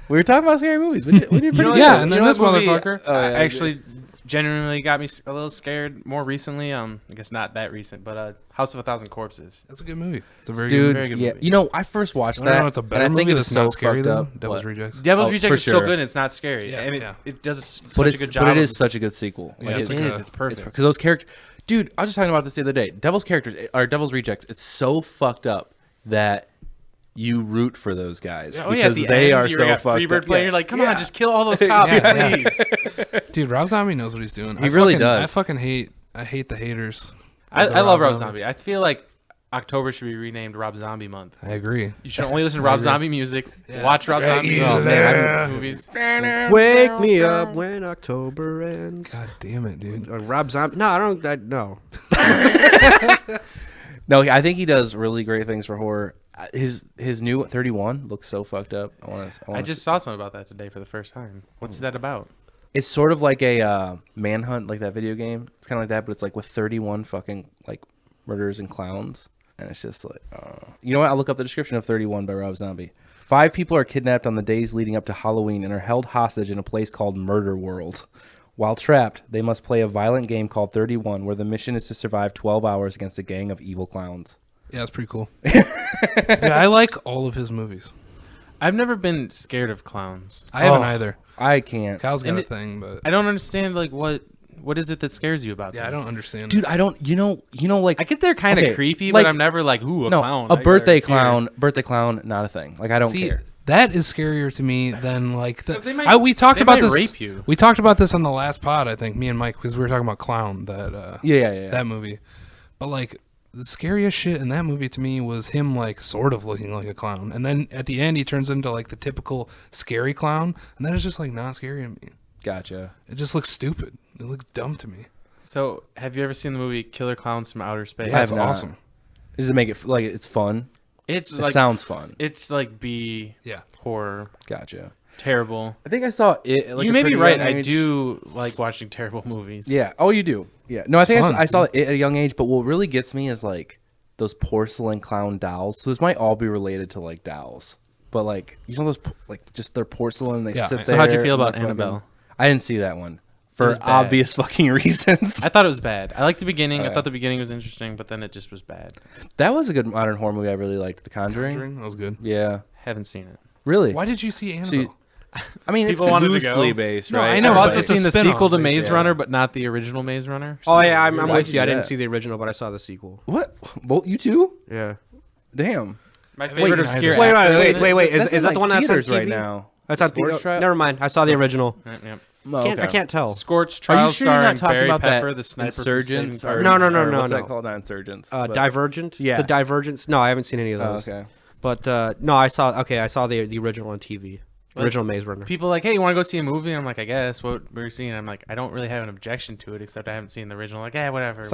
We were talking about scary movies. We did pretty You know, good. Yeah, and then you know this what movie motherfucker- Oh, yeah, actually genuinely got me a little scared more recently. I guess not that recent, but House of a Thousand Corpses. That's a good movie. It's a very Dude, very good yeah. movie. You know, I first watched good movie. I that, don't know. It's a and better I think movie it was that's so not scary fucked though. up. Devil's What? Rejects. Devil's Oh, Rejects for is so sure. good and it's not scary. Yeah, and yeah. it does But such it's a good job. but it is of- such a good sequel. Yeah, it's it like is. a- It's perfect. Because those characters, dude, I was just talking about this the other day. Devil's characters or Devil's Rejects, it's so fucked up that you root for those guys Oh yeah, at because the they end, are you so got fucked Freebird up. playing. Yeah. You're like, come on, just kill all those cops, Yeah. please. Dude, Rob Zombie knows what he's doing. He really does. I fucking hate. I hate the haters. I love Rob Zombie. I feel like October should be renamed Rob Zombie Month. I agree. You should only listen to Rob Zombie music, Yeah. watch Rob Zombie Oh, man, movies. Wake me up when October ends. God damn it, dude. Rob Zombie. No, I don't. No. No, I think he does really great things for horror. His new 31 looks so fucked up. I just saw something about that today for the first time. What's that about? It's sort of like a Manhunt, like that video game. It's kind of like that, but it's like with 31 fucking like murderers and clowns, and it's just like, you know what? I'll look up the description of 31 by Rob Zombie. 5 people are kidnapped on the days leading up to Halloween and are held hostage in a place called Murder World. While trapped, they must play a violent game called 31, where the mission is to survive 12 hours against a gang of evil clowns. Yeah, it's pretty cool. Yeah, I like all of his movies. I've never been scared of clowns. I haven't either. I can't. Kyle's got And a it- thing, but I don't understand like what is it that scares you about yeah, them? I don't understand. Dude, I don't, you know, like, I get they're kind of Okay, creepy, like- but I'm never like, ooh, a no, clown. a I birthday fear. clown, not a thing. Like, I don't See, care. that is scarier to me than like the. 'Cause they might- we talked they about might this. rape you. We talked about this on the last pod, I think, me and Mike, because we were talking about Clown, that Yeah. that movie. But like the scariest shit in that movie to me was him like sort of looking like a clown, and then at the end he turns into like the typical scary clown, and that is just like not scary to me. Gotcha. It just looks stupid. It looks dumb to me. So, have you ever seen the movie Killer Clowns from Outer Space? I have That's not. awesome. Does it make it like it's fun? It's It like sounds fun. it's like B Yeah. horror, Gotcha. terrible. I think I saw it. Like you a may be pretty right. young I age. do like watching terrible movies. Yeah. Oh, you do. Yeah. No, I It's think fun, I saw it at a young age. But what really gets me is like those porcelain clown dolls. So this might all be related to like dolls, but like you know those like just they're porcelain. And they Yeah. sit there. So how'd you feel and about they're fucking- Annabelle? I didn't see that one It for was bad. obvious fucking reasons. I thought it was bad. I liked the beginning. I Okay. thought the beginning was interesting, but then it just was bad. That was a good modern horror movie. I really liked The Conjuring. Conjuring? That was good. Yeah. Haven't seen it. Really. Why did you see Annabelle? So you- I mean, People it's wanted to loosely go. based, No, right? I know, I've but also it's a seen the spin-off, sequel to basically, Maze yeah. Runner, but not the original Maze Runner. Oh yeah, I'm Why'd with you you. I do didn't that? see the original, but I saw the sequel. What? Both you two? Yeah. Damn. My Wait, favorite neither. obscure Wait, actor wait, in wait, it. wait. That's Is in, that like, the one that's on theaters TV right now? That's on Sports TV. Trap? Never mind. I saw the original. Yep. Oh, I okay. can't tell. Scorched Are Trial you sure you're starring not talking Barry about Pepper, that the sniper from Insurgents? Saving Or, No, Private no, or no, What's no. that called? Not Insurgents. but- Divergent. Yeah. The Divergence. No, I haven't seen any of Oh, those. okay. But no, I saw. Okay, I saw the original on TV. The What? original Maze Runner. People are like, hey, you want to go see a movie? And I'm like, I guess. What we're seeing? I'm like, I don't really have an objection to it, except I haven't seen the original. Like, whatever. It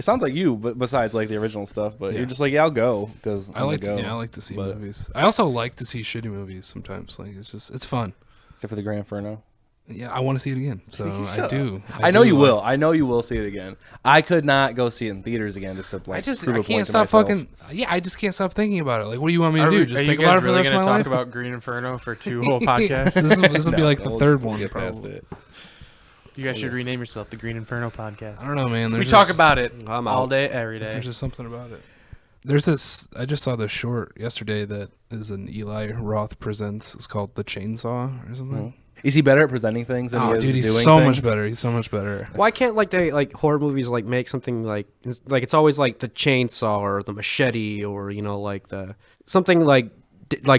sounds like you, but besides like the original stuff. But Yeah. you're just like, yeah, I'll go because I like go. to, yeah, I like to see but- movies. I also like to see shitty movies sometimes. Like it's fun. Except for the Grand Inferno. Yeah, I want to see it again. So I Shut do. I know do you like- will. I know you will see it again. I could not go see it in theaters again just to like. I just prove I a point can't to stop myself. fucking. Yeah, I just can't stop thinking about it. Like, what do you want me to Are do? we- Just are think you about guys it for the really rest of going to my talk life. about Green Inferno for 2 whole podcasts? This will be No, like the we'll- third we'll one. get past Probably. it. You guys should rename yourself the Green Inferno Podcast. I don't know, man. We There's talk just- about it I'm all out. day, every day. There's just something about it. There's this. I just saw this short yesterday that is an Eli Roth presents. It's called The Chainsaw or something. Mhm. Is he better at presenting things than he Oh, is dude, he's doing so things? much better. He's so much better. Why can't like they like horror movies like make something like it's always like the chainsaw or the machete or like the something like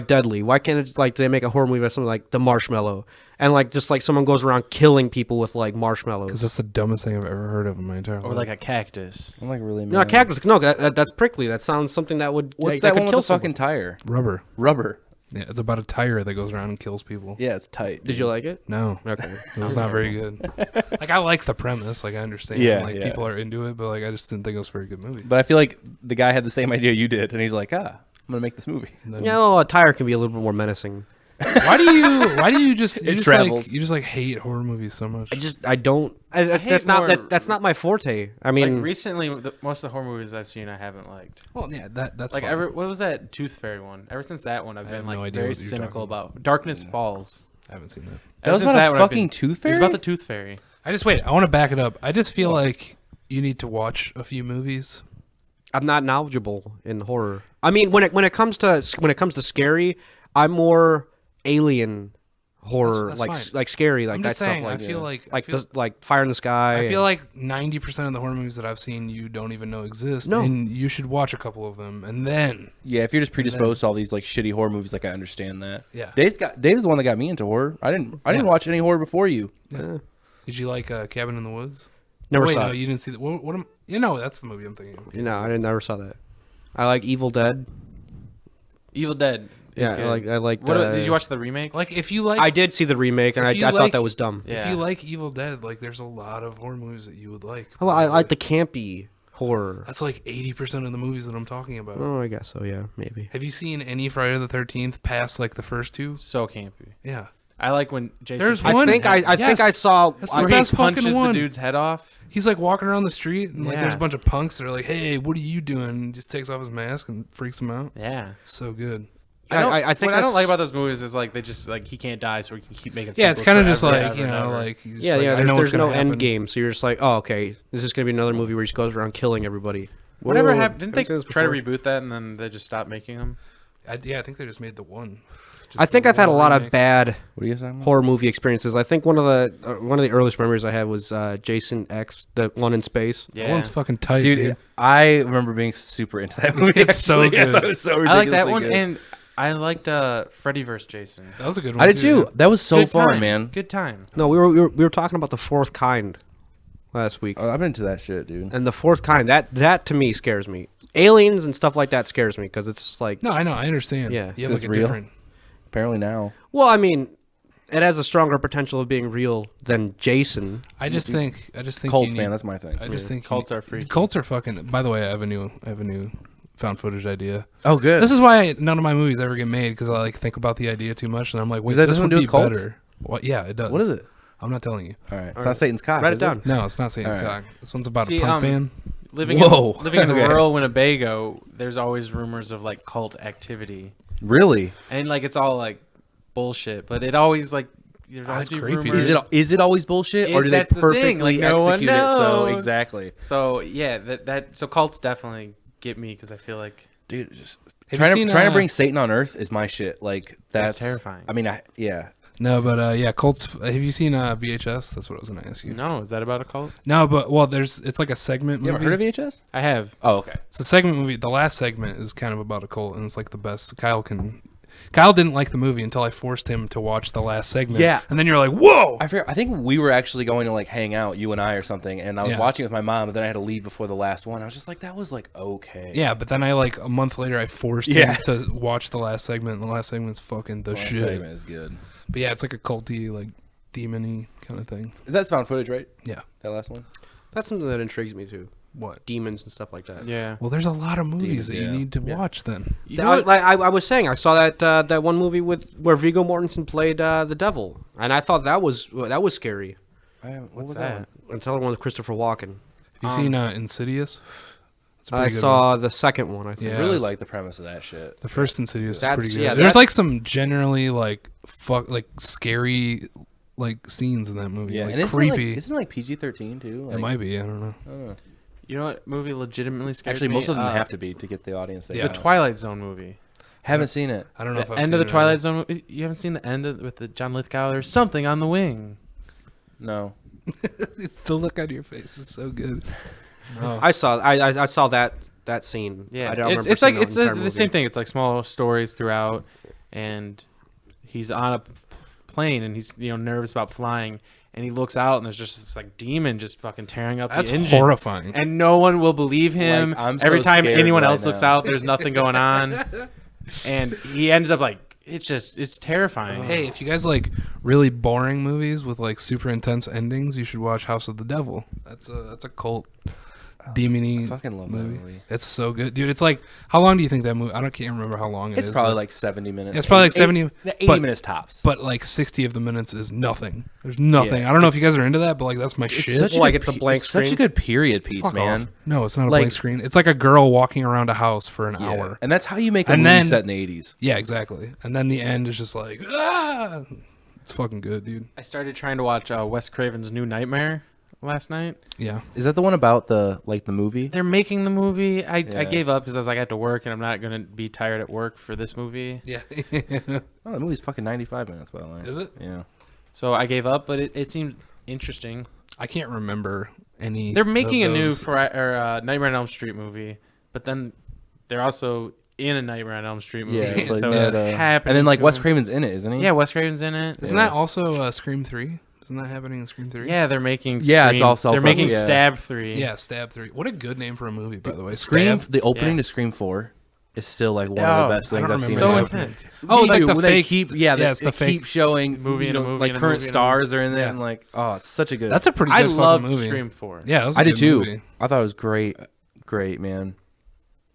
deadly? Why can't it like they make a horror movie with something like the marshmallow and like just like someone goes around killing people with like marshmallows? Because that's the dumbest thing I've ever heard of in my entire life. Or like a cactus. I'm like really. No, mad. cactus. No, that's prickly. That sounds something that would What's that that could one with kill the fucking tire? rubber. Rubber. Yeah, it's about a tire that goes around and kills people. Yeah, it's tight. Did you like it? No, Okay. it was not very good. Like, I like the premise. Like, I understand. Yeah, like yeah. people are into it, but like I just didn't think it was a very good movie. But I feel like the guy had the same idea you did, and he's like, I'm gonna make this movie. And then- A tire can be a little bit more menacing. Why do you just It just travels. like hate horror movies so much? I don't. hate That's not more- that's not my forte. I mean, Like recently, most of the horror movies I've seen, I haven't liked. Well, yeah, that's Like fine. what was that Tooth Fairy one? Ever since that one, I've I been have like no idea very what you're cynical talking about Darkness Falls. I haven't seen that. That Ever was since about a one, I've fucking tooth fairy. It's about the Tooth Fairy. I want to back it up. I just feel like you need to watch a few movies. I'm not knowledgeable in horror. I mean, when it comes to scary, I'm more alien horror, That's like fine. like scary, like I'm that just stuff, saying. like I feel like like like Fire in the Sky. I feel and- like 90% of the horror movies that I've seen you don't even know exist. No. And you should watch a couple of them, and then Yeah, if you're just predisposed to all these like shitty horror movies, like I understand that. yeah. Dave's the one that got me into horror. I didn't Yeah. watch any horror before you. eh, Did you like Cabin in the Woods? never Wait, saw no, it. you didn't see that. That's the movie I'm thinking of. I never saw that. I like Evil Dead. Evil Dead. is Yeah, good. I like. What, did you watch the remake? Like if you like, I did see the remake, and I if you thought like- that was dumb. if Yeah. you like Evil Dead, like there's a lot of horror movies that you would like. Oh, I like the campy horror. That's like 80% of the movies that I'm talking about. Oh, I guess so. Yeah, maybe. Have you seen any Friday the 13th past like the first two? So campy. Yeah. I like when Jason. There's I one- think I think I Yes. saw. That's the where best he punches fucking the one. dude's head off. He's like walking around the street and like Yeah. there's a bunch of punks that are like, "Hey, what are you doing?" And he just takes off his mask and freaks them out. Yeah. It's so good. I think what I don't that's- like about those movies is like they just like he can't die, so he can keep making. Yeah, it's sequels kind of just forever, like ever, you and know, ever. like he's just Yeah, like, yeah. I know There's what's no gonna end happen. game, so you're just like, oh, okay, this is gonna be another movie where he just goes around killing everybody. Whatever Whoa, happened? Didn't they haven't seen this try to before. reboot that and then they just stopped making them? Yeah, I think they just made the one. Just I think the I've had a one lot of remake. bad What are you saying? horror movie experiences. I think one of the earliest memories I had was Jason X, the one in space. That one's fucking tight, Dude, dude. I remember being super into that movie. It's so actually. I good. thought it was so I like that ridiculously one, good. and I liked Freddy vs. Jason. That was a good one. I did too. yeah. That was so Good fun, time. man. Good time. No, we were talking about the fourth kind last week, Oh, I've been into that shit, dude. and the fourth kind that to me scares me. Aliens and stuff like that scares me because it's just like, No, I know. I understand. Yeah. you have It's like a real. different. Apparently now. well, I mean, it has a stronger potential of being real than Jason. I just think. Cults, you man. need- That's my thing. I just think Cults you- are freaky. Cults are fucking. By the way, I have a new found footage idea. Oh, good. This is why none of my movies ever get made because I like think about the idea too much and I'm like, wait, that this something would to be do with cults? better. What? Yeah, it does. What is it? I'm not telling you. All right. It's All not right. Satan's cock. Write is it down. No, it's not Satan's All right. cock. This one's about See, a punk band. Living Whoa. in Okay. rural Winnebago, there's always rumors of like cult activity, Really? and like it's all like bullshit. But it always like there'd always That's be creepy. rumors. Is it always bullshit, or do they That's the thing, perfectly like, no one execute it? So knows. exactly, So yeah, so cults definitely get me because I feel like dude. Just Have trying you to seen, bring Satan on Earth is my shit. Like that's terrifying. I mean, yeah. No, but yeah, cults. Have you seen VHS? That's what I was gonna ask you. no, is that about a cult? No, but well, it's like a segment You movie. ever heard of VHS? I have. Oh, okay. It's a segment movie. The last segment is kind of about a cult, and it's like the best. Kyle didn't like the movie until I forced him to watch the last segment. Yeah. and then you're like, whoa. I think we were actually going to like hang out, you and I, or something, and I was Yeah. watching it with my mom, but then I had to leave before the last one. I was just like, that was like okay. Yeah, but then I like a month later I forced Yeah. him to watch the last segment, and the last segment's fucking the Last shit. segment is good. But yeah, it's like a culty, like demon-y kind of thing. Is that found footage, right? Yeah. That last one. That's something that intrigues me too. What? Demons and stuff like that. Yeah. Well, there's a lot of movies Demons, that yeah. you need to Yeah. watch then. You know what? I was saying I saw that one movie where Viggo Mortensen played the devil, and I thought that was scary. What's that? Until one with Christopher Walken. Have you seen Insidious? It's a I pretty good saw the second one. I think. Yeah. I really it's- like the premise of that shit. The first Insidious is That's- pretty good. yeah, There's that- like some generally like scary like scenes in that movie. Yeah, like and creepy. Isn't it like PG-13 too? It might be. I don't know. Oh. You know what movie legitimately scared Actually, me? most of them have to be to get the audience. They Yeah. The Twilight Zone movie. haven't seen it. I don't know if The I've end seen of the it Twilight either. Zone. You haven't seen the end with the John Lithgow. There's something on the wing. No. The look on your face is so good. No. I saw that scene. Yeah, I don't it's remember like seeing it's the entire the movie. same thing. It's like small stories throughout, and he's on a plane and he's nervous about flying, and he looks out and there's just this like demon just fucking tearing up That's the engine, horrifying. and no one will believe him. Like, I'm Every so time scared anyone right else looks now. out, there's nothing going on, and he ends up like it's terrifying. Hey, if you guys like really boring movies with like super intense endings, you should watch House of the Devil. That's a cult demon-y I fucking love that movie. It's so good, dude. It's like, how long do you think that movie? Can't remember how long it is. It's probably but- like 70 minutes. It's probably like 70 80 but- minutes tops. but like 60 of the minutes is nothing. There's nothing. Yeah, I don't know if you it's- guys are into that, but like that's my it's shit. such a Like, good it's a blank it's such a screen? good period piece, Fuck man. off. No, it's not a Like- blank screen. It's like a girl walking around a house for an Yeah. hour. And that's how you make a And movie then- set in the 80s. Yeah, exactly. And then the end is just like, ah! It's fucking good, dude. I started trying to watch Wes Craven's New Nightmare last night. Yeah. Is that the one about the movie? They're making the movie. I Yeah. gave up because I was like, I had to work and I'm not gonna be tired at work for this movie. Yeah. Oh, the movie's fucking 95 minutes, by the way. Is it? Yeah. So I gave up, but it seemed interesting. I can't remember any. They're making a of new those. Nightmare on Elm Street movie, but then they're also in a Nightmare on Elm Street movie. Yeah, it's like so yeah. it's that, happening. and then like to Wes him. Craven's in it, isn't he? Yeah, Wes Craven's in it. Isn't that also Scream 3? Isn't that happening in Scream 3? Yeah, they're making. Yeah, it's Scream- all They're making self-released, yeah. Stab 3. Yeah, Stab 3. What a good name for a movie, by the way. Scream, Stab. the opening Yeah. to Scream 4 is still like one Oh, of the best I things don't I've seen. remember in So my that. life. intense. Oh, it's like Dude, the when they fake. keep, Yeah, they, it's the they fake keep showing movie and a movie like and a current movie and a stars are in there, Yeah. and like, oh, it's such a good. That's a pretty I good loved fucking movie. Scream 4. Yeah, that was a I did good too. movie. I thought it was great, man.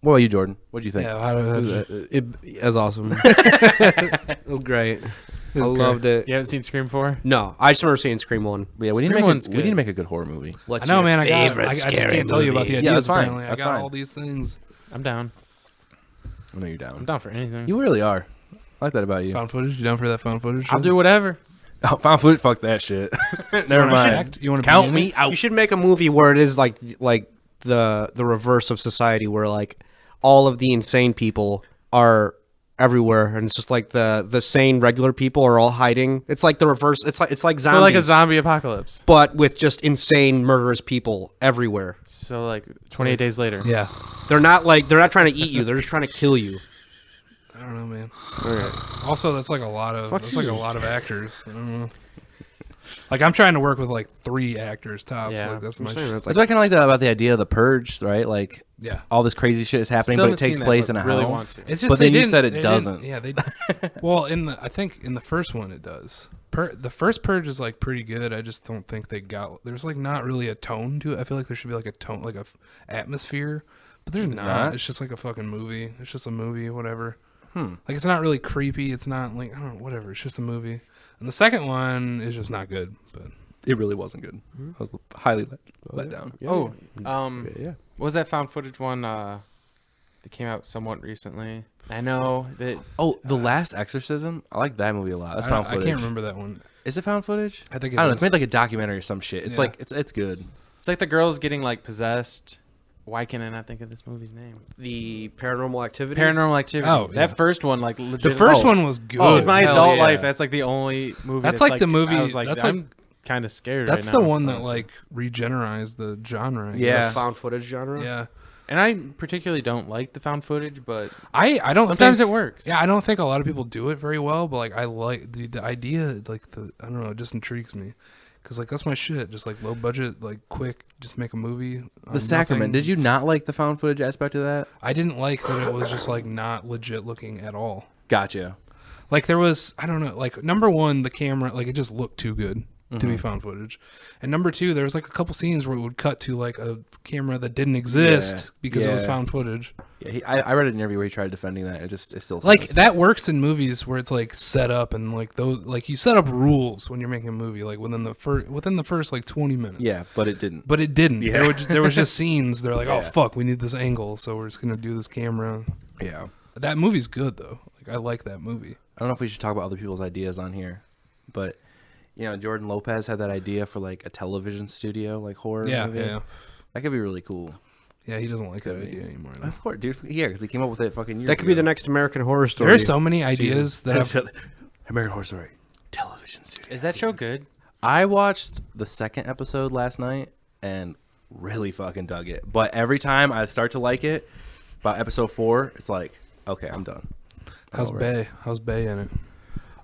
What about you, Jordan? What do you think? Yeah, how It was awesome. It was great. I loved it. You haven't seen Scream 4? No, I just remember seeing Scream 1. Yeah, we need to Scream make one's we need to good. make a good horror movie. What's I know, your man. I favorite just scary can't tell you about the movie? ideas. Yeah, that's fine. Apparently. That's I got fine. all these things. I'm down. I know you're I'm down. down for anything. You really are. I like that about you. Found footage. You down for that found footage? I'll do whatever. Oh, found footage. Fuck that shit. Never wanna mind. act? You wanna be Count in me it? out. You should make a movie where it is like the reverse of society, where like all of the insane people are everywhere, and it's just like the sane regular people are all hiding. It's like the reverse. It's like zombies, So like a zombie apocalypse. but with just insane murderous people everywhere. So like 28 days later. Yeah. They're not trying to eat you. They're just trying to kill you. I don't know, man. Also, that's like a lot of actors. I don't know. Like I'm trying to work with like 3 actors tops. Yeah. Like that's I'm my saying that's That's why I kind of like that about the idea of the purge, right? Like yeah. all this crazy shit is happening, Still but it haven't takes seen that, place but in a really house. want to. It's just But they then you didn't- said it they doesn't. didn't- Yeah, they. Well, I think in the first one it does. The first purge is like pretty good. I just don't think they got. There's like not really a tone to it. I feel like there should be like a tone, like a atmosphere, but there's not. not? It's just like a fucking movie. It's just a movie, whatever. Hmm. Like it's not really creepy. It's not like I don't know, whatever. It's just a movie. And the second one is just not good. But It really wasn't good. I was highly let down. Oh, yeah. what was that found footage one that came out somewhat recently? I know that Oh, The Last Exorcism. I like that movie a lot. That's found I footage. can't remember that one. Is it found footage? I think it I don't know. is. It's made like a documentary or some shit. It's Yeah. like it's good. it's like the girl's getting like possessed. Why can I not think of this movie's name? The Paranormal Activity. Paranormal Activity. Oh, that yeah. first one, like legit. The first oh, one was good. Oh, in my hell adult yeah. life, that's like the only movie. That's like the movie- I was like, that's I'm kind of scared. That's right the now, one that honestly. like regenerized the genre. I Yeah. The guess. found footage genre. Yeah. And I particularly don't like the found footage, but I don't. sometimes think, it works. Yeah, I don't think a lot of people do it very well, but like I like the idea. Like I don't know, it just intrigues me. Cause like that's my shit. Just like low budget, like quick, just make a movie. The Sacrament. Did you not like the found footage aspect of that? I didn't like that it was just like not legit looking at all. Gotcha. Like there was, I don't know, like number one, the camera, like it just looked too good to be found footage, and number two, there was like a couple scenes where it would cut to like a camera that didn't exist Yeah, because it was yeah. found footage. Yeah, I read an interview where he tried defending that. It still Like sucks. that works in movies where it's like set up and like those, like you set up rules when you're making a movie, like within the first like 20 minutes. Yeah, but it didn't. But it didn't. Yeah. There was just scenes. They're like, oh Yeah. fuck, we need this angle, so we're just gonna do this camera. Yeah. That movie's good though. Like I like that movie. I don't know if we should talk about other people's ideas on here, but you know, Jordan Lopez had that idea for like a television studio, like horror Yeah, movie. yeah, That could be really cool. yeah. He doesn't like that Could be. idea anymore. Though. Of course, dude. Yeah, because he came up with it fucking years That could be ago. the next American Horror Story. There are so many ideas that I've, American Horror Story television studio. Is that show good? I watched the second episode last night and really fucking dug it. But every time I start to like it, about episode 4, it's like, okay, I'm done. how's over Bay? How's Bay in it?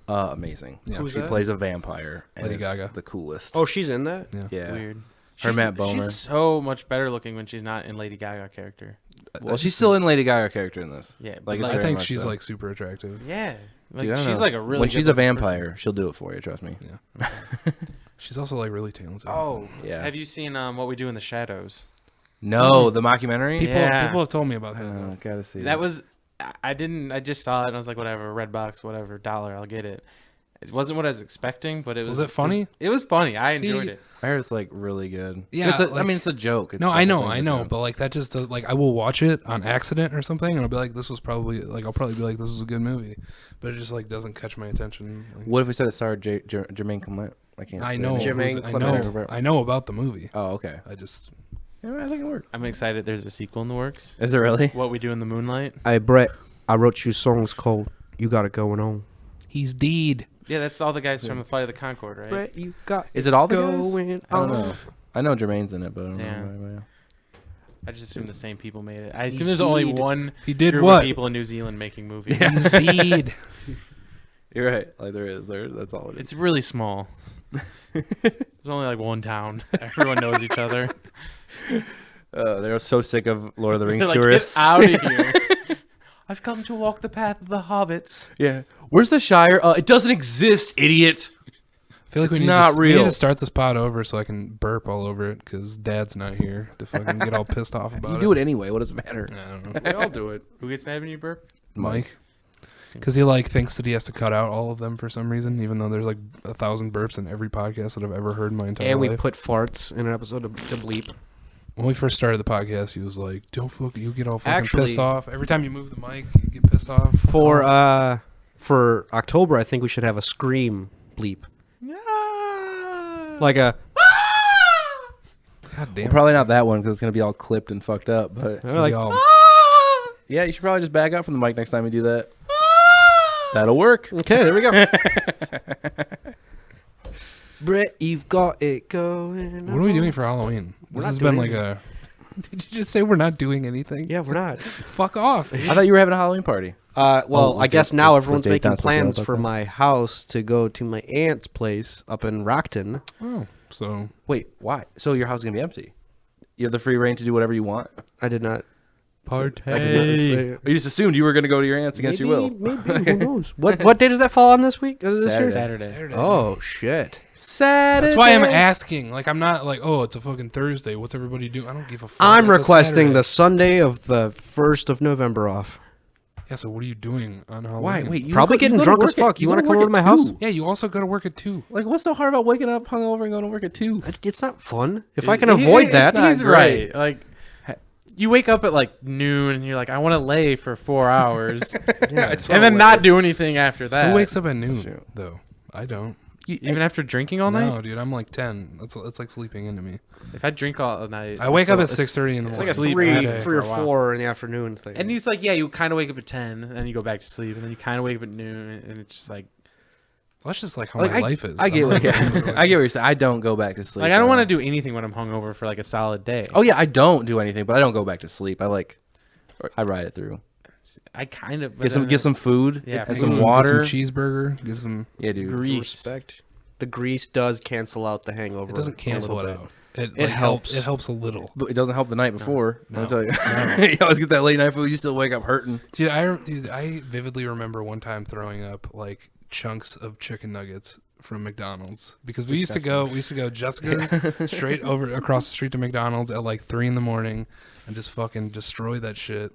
Amazing. Yeah. Who's She that? plays a vampire. And Lady it's Gaga. the coolest. Oh, she's in that. yeah. Weird. Her Matt Bomer. She's so much better looking when she's not in Lady Gaga character. Well, she's still in Lady Gaga character in this. Yeah, Like, but it's I very think much she's so. like super attractive. Yeah, like Dude, I don't she's know. like a really when good she's a looking vampire, she'll do it for you. Trust me. She's also like really talented. person. Oh, Yeah. Have you seen What We Do in the Shadows? No, the mockumentary. people Yeah. people have told me about that. though. Gotta see. That was I didn't. I just saw it and I was like, whatever, Redbox, whatever, $1, I'll get it. It wasn't what I was expecting, but it was. Was it funny? It was funny. I See, enjoyed it. I heard it's like really good. Yeah, I like- mean it's a joke. It's No, the I whole know, thing's I a know, joke. but like that just does like I will watch it on accident or something, and I'll be like, this was probably like I'll probably be like, this is a good movie, but it just like doesn't catch my attention. Like, What if we said it starred Jermaine Clement? I can't. I know, Jermaine I Clement. know, I know about the movie. Oh, okay. I just Yeah, I think it worked. I'm excited. There's a sequel in the works. Is it really? What We Do in the Moonlight. Hey Brett, I wrote you songs called "You Got It Going On." he's deed. Yeah, that's all the guys from the Flight of the Concord, right? Brett, you got Is it all the going guys? I don't on. know. I know Jermaine's in it, but I don't Yeah. know. I just assume the same people made it. I assume there's only one He did group what? of people in New Zealand making movies. He's deed. You're right. Like there is. That's all it is. It's really small. There's only like one town. Everyone knows each other. They're so sick of Lord of the Rings They're like, tourists. get out of here. I've come to walk the path of the hobbits. Yeah. Where's the Shire? It doesn't exist, idiot. I feel like we It's need, not we need real. to start this pod over so I can burp all over it because Dad's not here to fucking get all pissed off about You it. do it anyway. What does it matter? I don't know. We all do it. Who gets mad when you burp? Mike. Because he like thinks that he has to cut out all of them for some reason, even though there's like 1,000 burps in every podcast that I've ever heard in my entire And we life. put farts in an episode to bleep. When we first started the podcast, he was like, "Don't fuck, you get all fucking Actually- pissed off every time you move the mic. You get pissed off." For October, I think we should have a scream bleep, like a. God damn, Well, probably not that one because it's gonna be all clipped and fucked up. But it's gonna be all- yeah, you should probably just back up from the mic next time you do that. That'll work. Okay, there we go. Brett, you've got it going. What are we doing for Halloween? This not has been doing like a. Did you just say we're not doing anything? Yeah, we're not. Fuck off. I thought you were having a Halloween party. Well, was I guess Dave- now was everyone's Dave making not supposed to know plans about for that? my house to go to my aunt's place up in Rockton. Oh, so Wait, why? So your house is gonna be empty? You have the free reign to do whatever you want. I did not. I did not say Partay. it. You just assumed you were gonna go to your aunt's against your will. Maybe. Who knows? What day does that fall on this week? This year? Saturday. Saturday. Oh shit! Saturday. that's why I'm asking. Like, I'm not like, oh, it's a fucking Thursday. What's everybody doing? I don't give a fuck. I'm It's a requesting Saturday. the Sunday of the 1st of November off. Yeah. So what are you doing on Halloween? Why? Wait, you Probably go- you getting go drunk as work at- fuck. You wanna go come work over to at my house? 2. Yeah, you also got to work at 2. Like, what's so hard about waking up hungover and going to work at 2? It's not fun. If I can avoid that, He's great. right. Like, you wake up at like noon and you're like, I want to lay for 4 hours, Yeah. and then not do anything after that. Who wakes up at noon Shoot. though? I don't. even after drinking all night? No, dude, I'm like 10. It's like sleeping into me. If I drink all night, I wake up at it's- 6:30 in the it's morning. like a sleep three, every day three or for a while. 4 in the afternoon thing. And he's like, yeah, you kind of wake up at 10, and then you go back to sleep, and then you kind of wake up at noon, and it's just like That's just like how Like, my life is. I get I'm what, not- I get what you're saying. I don't go back to sleep. I don't want to do. do anything when I'm hungover for like a solid day. Oh yeah, I don't do anything, but I don't go back to sleep. I ride it through. I kind of Get some food Yeah, and get some Get water. some cheeseburger. Get some. Yeah, dude. grease. respect. The grease does cancel out the hangover. It doesn't a cancel little it bit. out. It, It helps. It helps a little. But it doesn't help the night before. No. I'll tell you. You always get that late night food. You still wake up hurting. Dude, I vividly remember one time throwing up like chunks of chicken nuggets from McDonald's because we used to go Jessica's straight over across the street to McDonald's at like 3 a.m. and just fucking destroy that shit.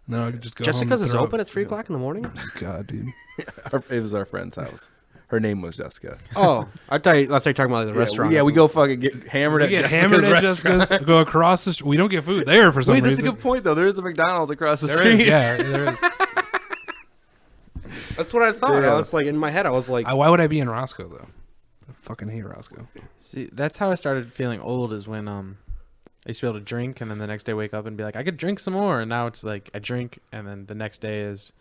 And then I could just go. Jessica's home and is throw open up. at 3 o'clock in the morning. God, dude. It was our friend's house. Her name was Jessica. Oh, I thought you were talking about like, the restaurant. Yeah, we go fucking get hammered We at get Jessica's hammered at restaurant. Jessica's. Go across the. We don't get food there for some Wait, that's reason. a good point though. There is a McDonald's across the There street. is, yeah, there is. That's what I thought. Yeah. I was like in my head. I was like, Why would I be in Roscoe though? I fucking hate Roscoe. See, that's how I started feeling old. Is when I used to be able to drink, and then the next day wake up and be like, I could drink some more. And now it's like I drink, and then the next day is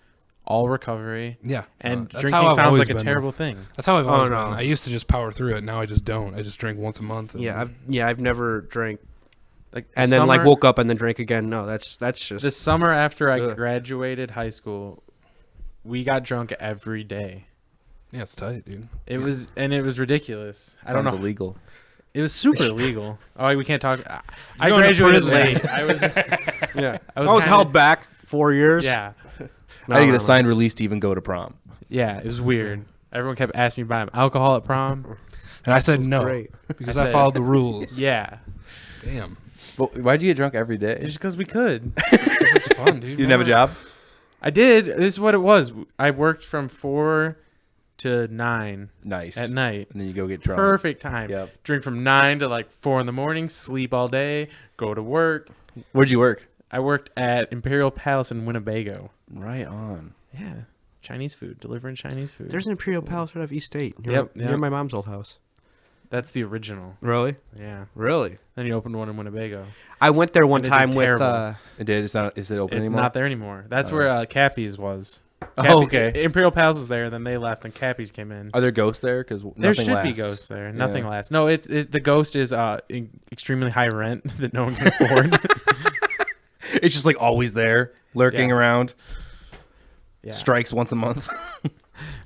all recovery. Yeah, And that's how drinking I've sounds always like a been, though. terrible thing. That's how I've always no. been. I used to just power through it. Now I just don't. I just drink once a month. and- I've never drank Like and then like woke up and then drank again. No, that's just the summer after I Ugh. graduated high school, we got drunk every day. Yeah, it's tight, dude. It was ridiculous. I don't know. Sounds illegal. It was super illegal. Oh, we can't talk. I going to graduated prison. late. I was yeah. I I was was kinda- held back 4 years. yeah. No, I didn't get no, a signed release to even go to prom. Yeah, it was weird. Everyone kept asking me to buy them alcohol at prom. And I said no great. because I I, said- followed the rules. Yeah, Damn, But why'd you get drunk every day? just because we could. it's fun, dude. You didn't have a job? I did. This is what it was. I worked from 4 to 9 Nice. at night. And then you go get drunk. Perfect time. Yep. Drink from 9 to like 4 in the morning. Sleep all day. Go to work. Where'd you work? I worked at Imperial Palace in Winnebago. Right on. Yeah, Chinese food, delivering Chinese food. There's an Imperial Palace right off East State. Near, Yep, near yep. my mom's old house. That's the original. Really? Yeah. Really? Then you opened one in Winnebago. I went there one And it did time with terrible. It did. It's not. Is it open It's anymore? not there anymore. That's Oh. where Cappy's was. Oh, Cappy- okay. Imperial Palace was there, then they left, and Cappy's came in. Are there ghosts there? Because There should be ghosts there. Nothing Yeah. lasts. No, the ghost is extremely high rent that no one can afford. It's just like always there, lurking Yeah. around. Yeah. Strikes once a month.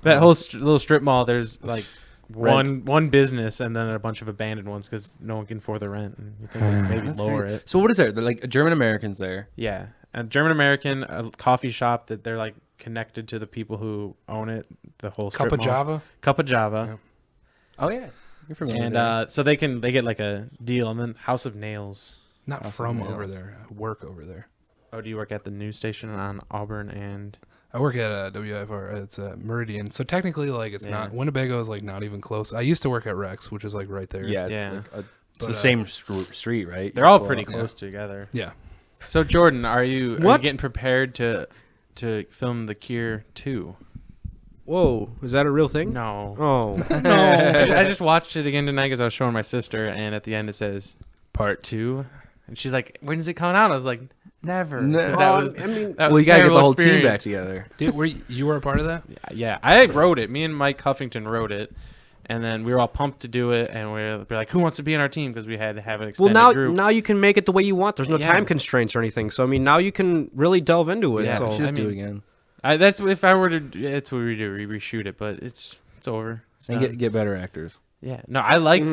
That whole little strip mall, there's like Rent. one business and then a bunch of abandoned ones because no one can afford the rent. And you think they maybe lower it. So what is there? They're like German Americans there. Yeah, a German American coffee shop that they're like connected to the people who own it. The whole strip Cup of mall. Java. Cup of Java. Oh yeah, you're familiar. And with that. so they get like a deal, and then House of Nails. Not Awesome from nails. over there. I work over there. Oh, do you work at the news station on Auburn and I work at WIFR. It's Meridian. So technically, like, it's not Winnebago is like not even close. I used to work at Rex, which is like right there. Yeah, Yeah. It's the same street, right? They're all Well, pretty close together. Yeah. So Jordan, are you What? getting prepared to film The Cure 2? Whoa, is that a real thing? No. Oh, No. I just watched it again tonight because I was showing my sister, and at the end it says part 2, and she's like, "When is it coming out?" I was like, "Never." 'Cause that was, I mean, that was Well, you a gotta get terrible the whole team experience. back together. Dude, you were a part of that? Yeah, I wrote it. Me and Mike Huffington wrote it, and then we were all pumped to do it, and we were like, "Who wants to be in our team?" Because we had to have an well, extended group. now you can make it the way you want. There's no Yeah. time constraints or anything. So I mean, now you can really delve into it. Yeah, so We should just I do it mean, again That's if I were to. That's what we do. We reshoot it, but it's over. It's and done. get better actors. Yeah. No, I liked.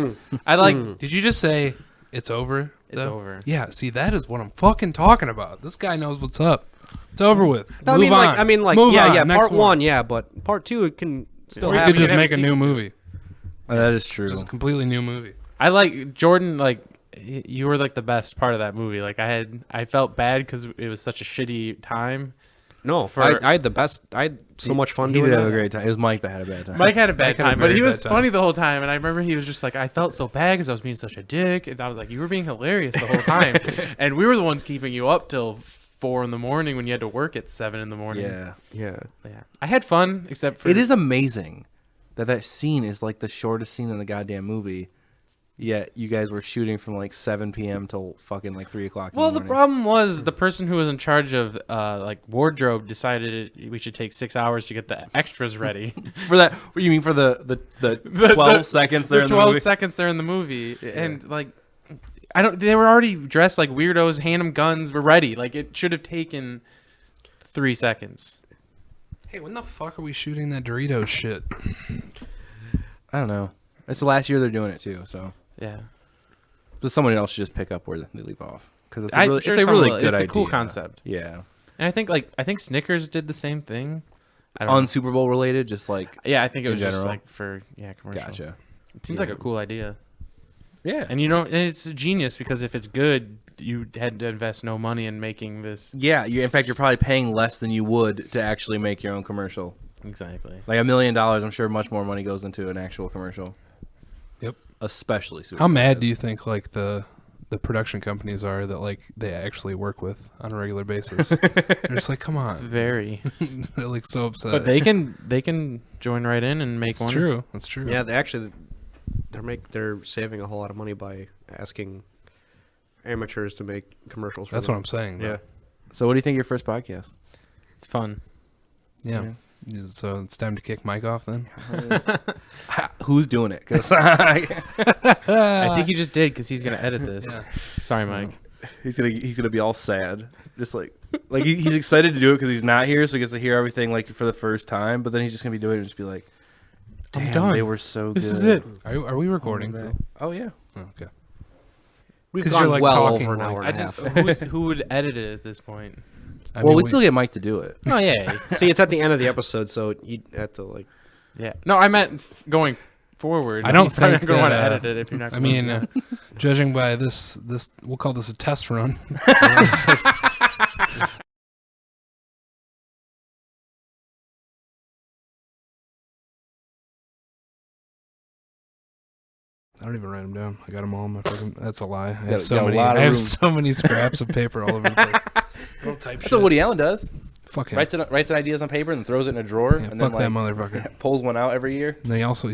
I like. Did you just say it's over? It's though? over. Yeah, see, that is what I'm fucking talking about. This guy knows what's up. It's over with. No, Move on. I mean, like, Move yeah, on. yeah. Next Part one, yeah, but part two, it can still Or you happen. could just have a make a new sequel to movie. That is true. Just a completely new movie. I like Jordan. Like you were like the best part of that movie. Like I felt bad because it was such a shitty time. No, For- I had the best. I had so much fun He doing did have a that. great time. It was Mike that had a bad time. Mike had a bad Mike had a time, but very he was bad time. funny the whole time. And I remember he was just like, I felt so bad because I was being such a dick. And I was like, you were being hilarious the whole time. And we were the ones keeping you up till 4 a.m. when you had to work at 7 a.m. Yeah. Yeah. Yeah. I had fun, except for It is amazing that scene is like the shortest scene in the goddamn movie. Yet you guys were shooting from like 7 p.m. till fucking like 3 o'clock. Well, in the the morning. problem was the person who was in charge of like wardrobe decided we should take 6 hours to get the extras ready. For that, you mean for the 12 seconds there The in the 12 movie? seconds they're in the movie, and like, I don't. They were already dressed like weirdos. Hand them guns. We're ready. Like it should have taken 3 seconds. Hey, when the fuck are we shooting that Doritos shit? I don't know. It's the last year they're doing it too, so Yeah, just someone else should just pick up where they leave off because it's a I'm really, sure it's a someone really will. good It's idea. a cool concept, Yeah. and I think Snickers did the same thing. I don't On know. Super Bowl related, just like Yeah, I think it in was just general? like for commercial. gotcha. It seems like a cool idea, Yeah. and and it's genius because if it's good, you had to invest no money in making this. Yeah, in fact, you're probably paying less than you would to actually make your own commercial. Exactly. Like $1 million, I'm sure much more money goes into an actual commercial. Yep. Especially Super How Bowl mad ads. do you think like the production companies are that like they actually work with on a regular basis? They're just like, come on. Very. They're like so upset. But they can join right in and make It's one. true. That's true. Yeah, they're saving a whole lot of money by asking amateurs to make commercials. For That's them. what I'm saying. Yeah. So what do you think of your first podcast? It's fun. Yeah. So it's time to kick Mike off then. Who's doing it? 'Cause I think he just did because he's gonna edit this. Sorry, Mike. he's gonna be all sad, just like he's excited to do it because he's not here, so he gets to hear everything like for the first time. But then he's just gonna be doing it and just be like, I'm "Damn, done. they were so This good." is it. Are we recording? Back. still? Oh yeah. Oh, okay. We've 'Cause gone you're, like, well talking over an like- hour I and a just half. who would edit it at this point? I Well, mean, we still get Mike to do it. Oh yeah, See, it's at the end of the episode, so you have to like. yeah. No, I meant going forward. I don't He's probably think not gonna want to that, edit it if you're not. I gonna- mean, judging by this, we'll call this a test run. I don't even write them down. I got them all in my fucking. That's a lie. I have got so a many. lot of I have room. so many scraps of paper all over the place. I don't type That's shit. what Woody Allen does. Fuck him. Writes ideas on paper and throws it in a drawer, Yeah, and fuck then that like motherfucker. pulls one out every year. And they also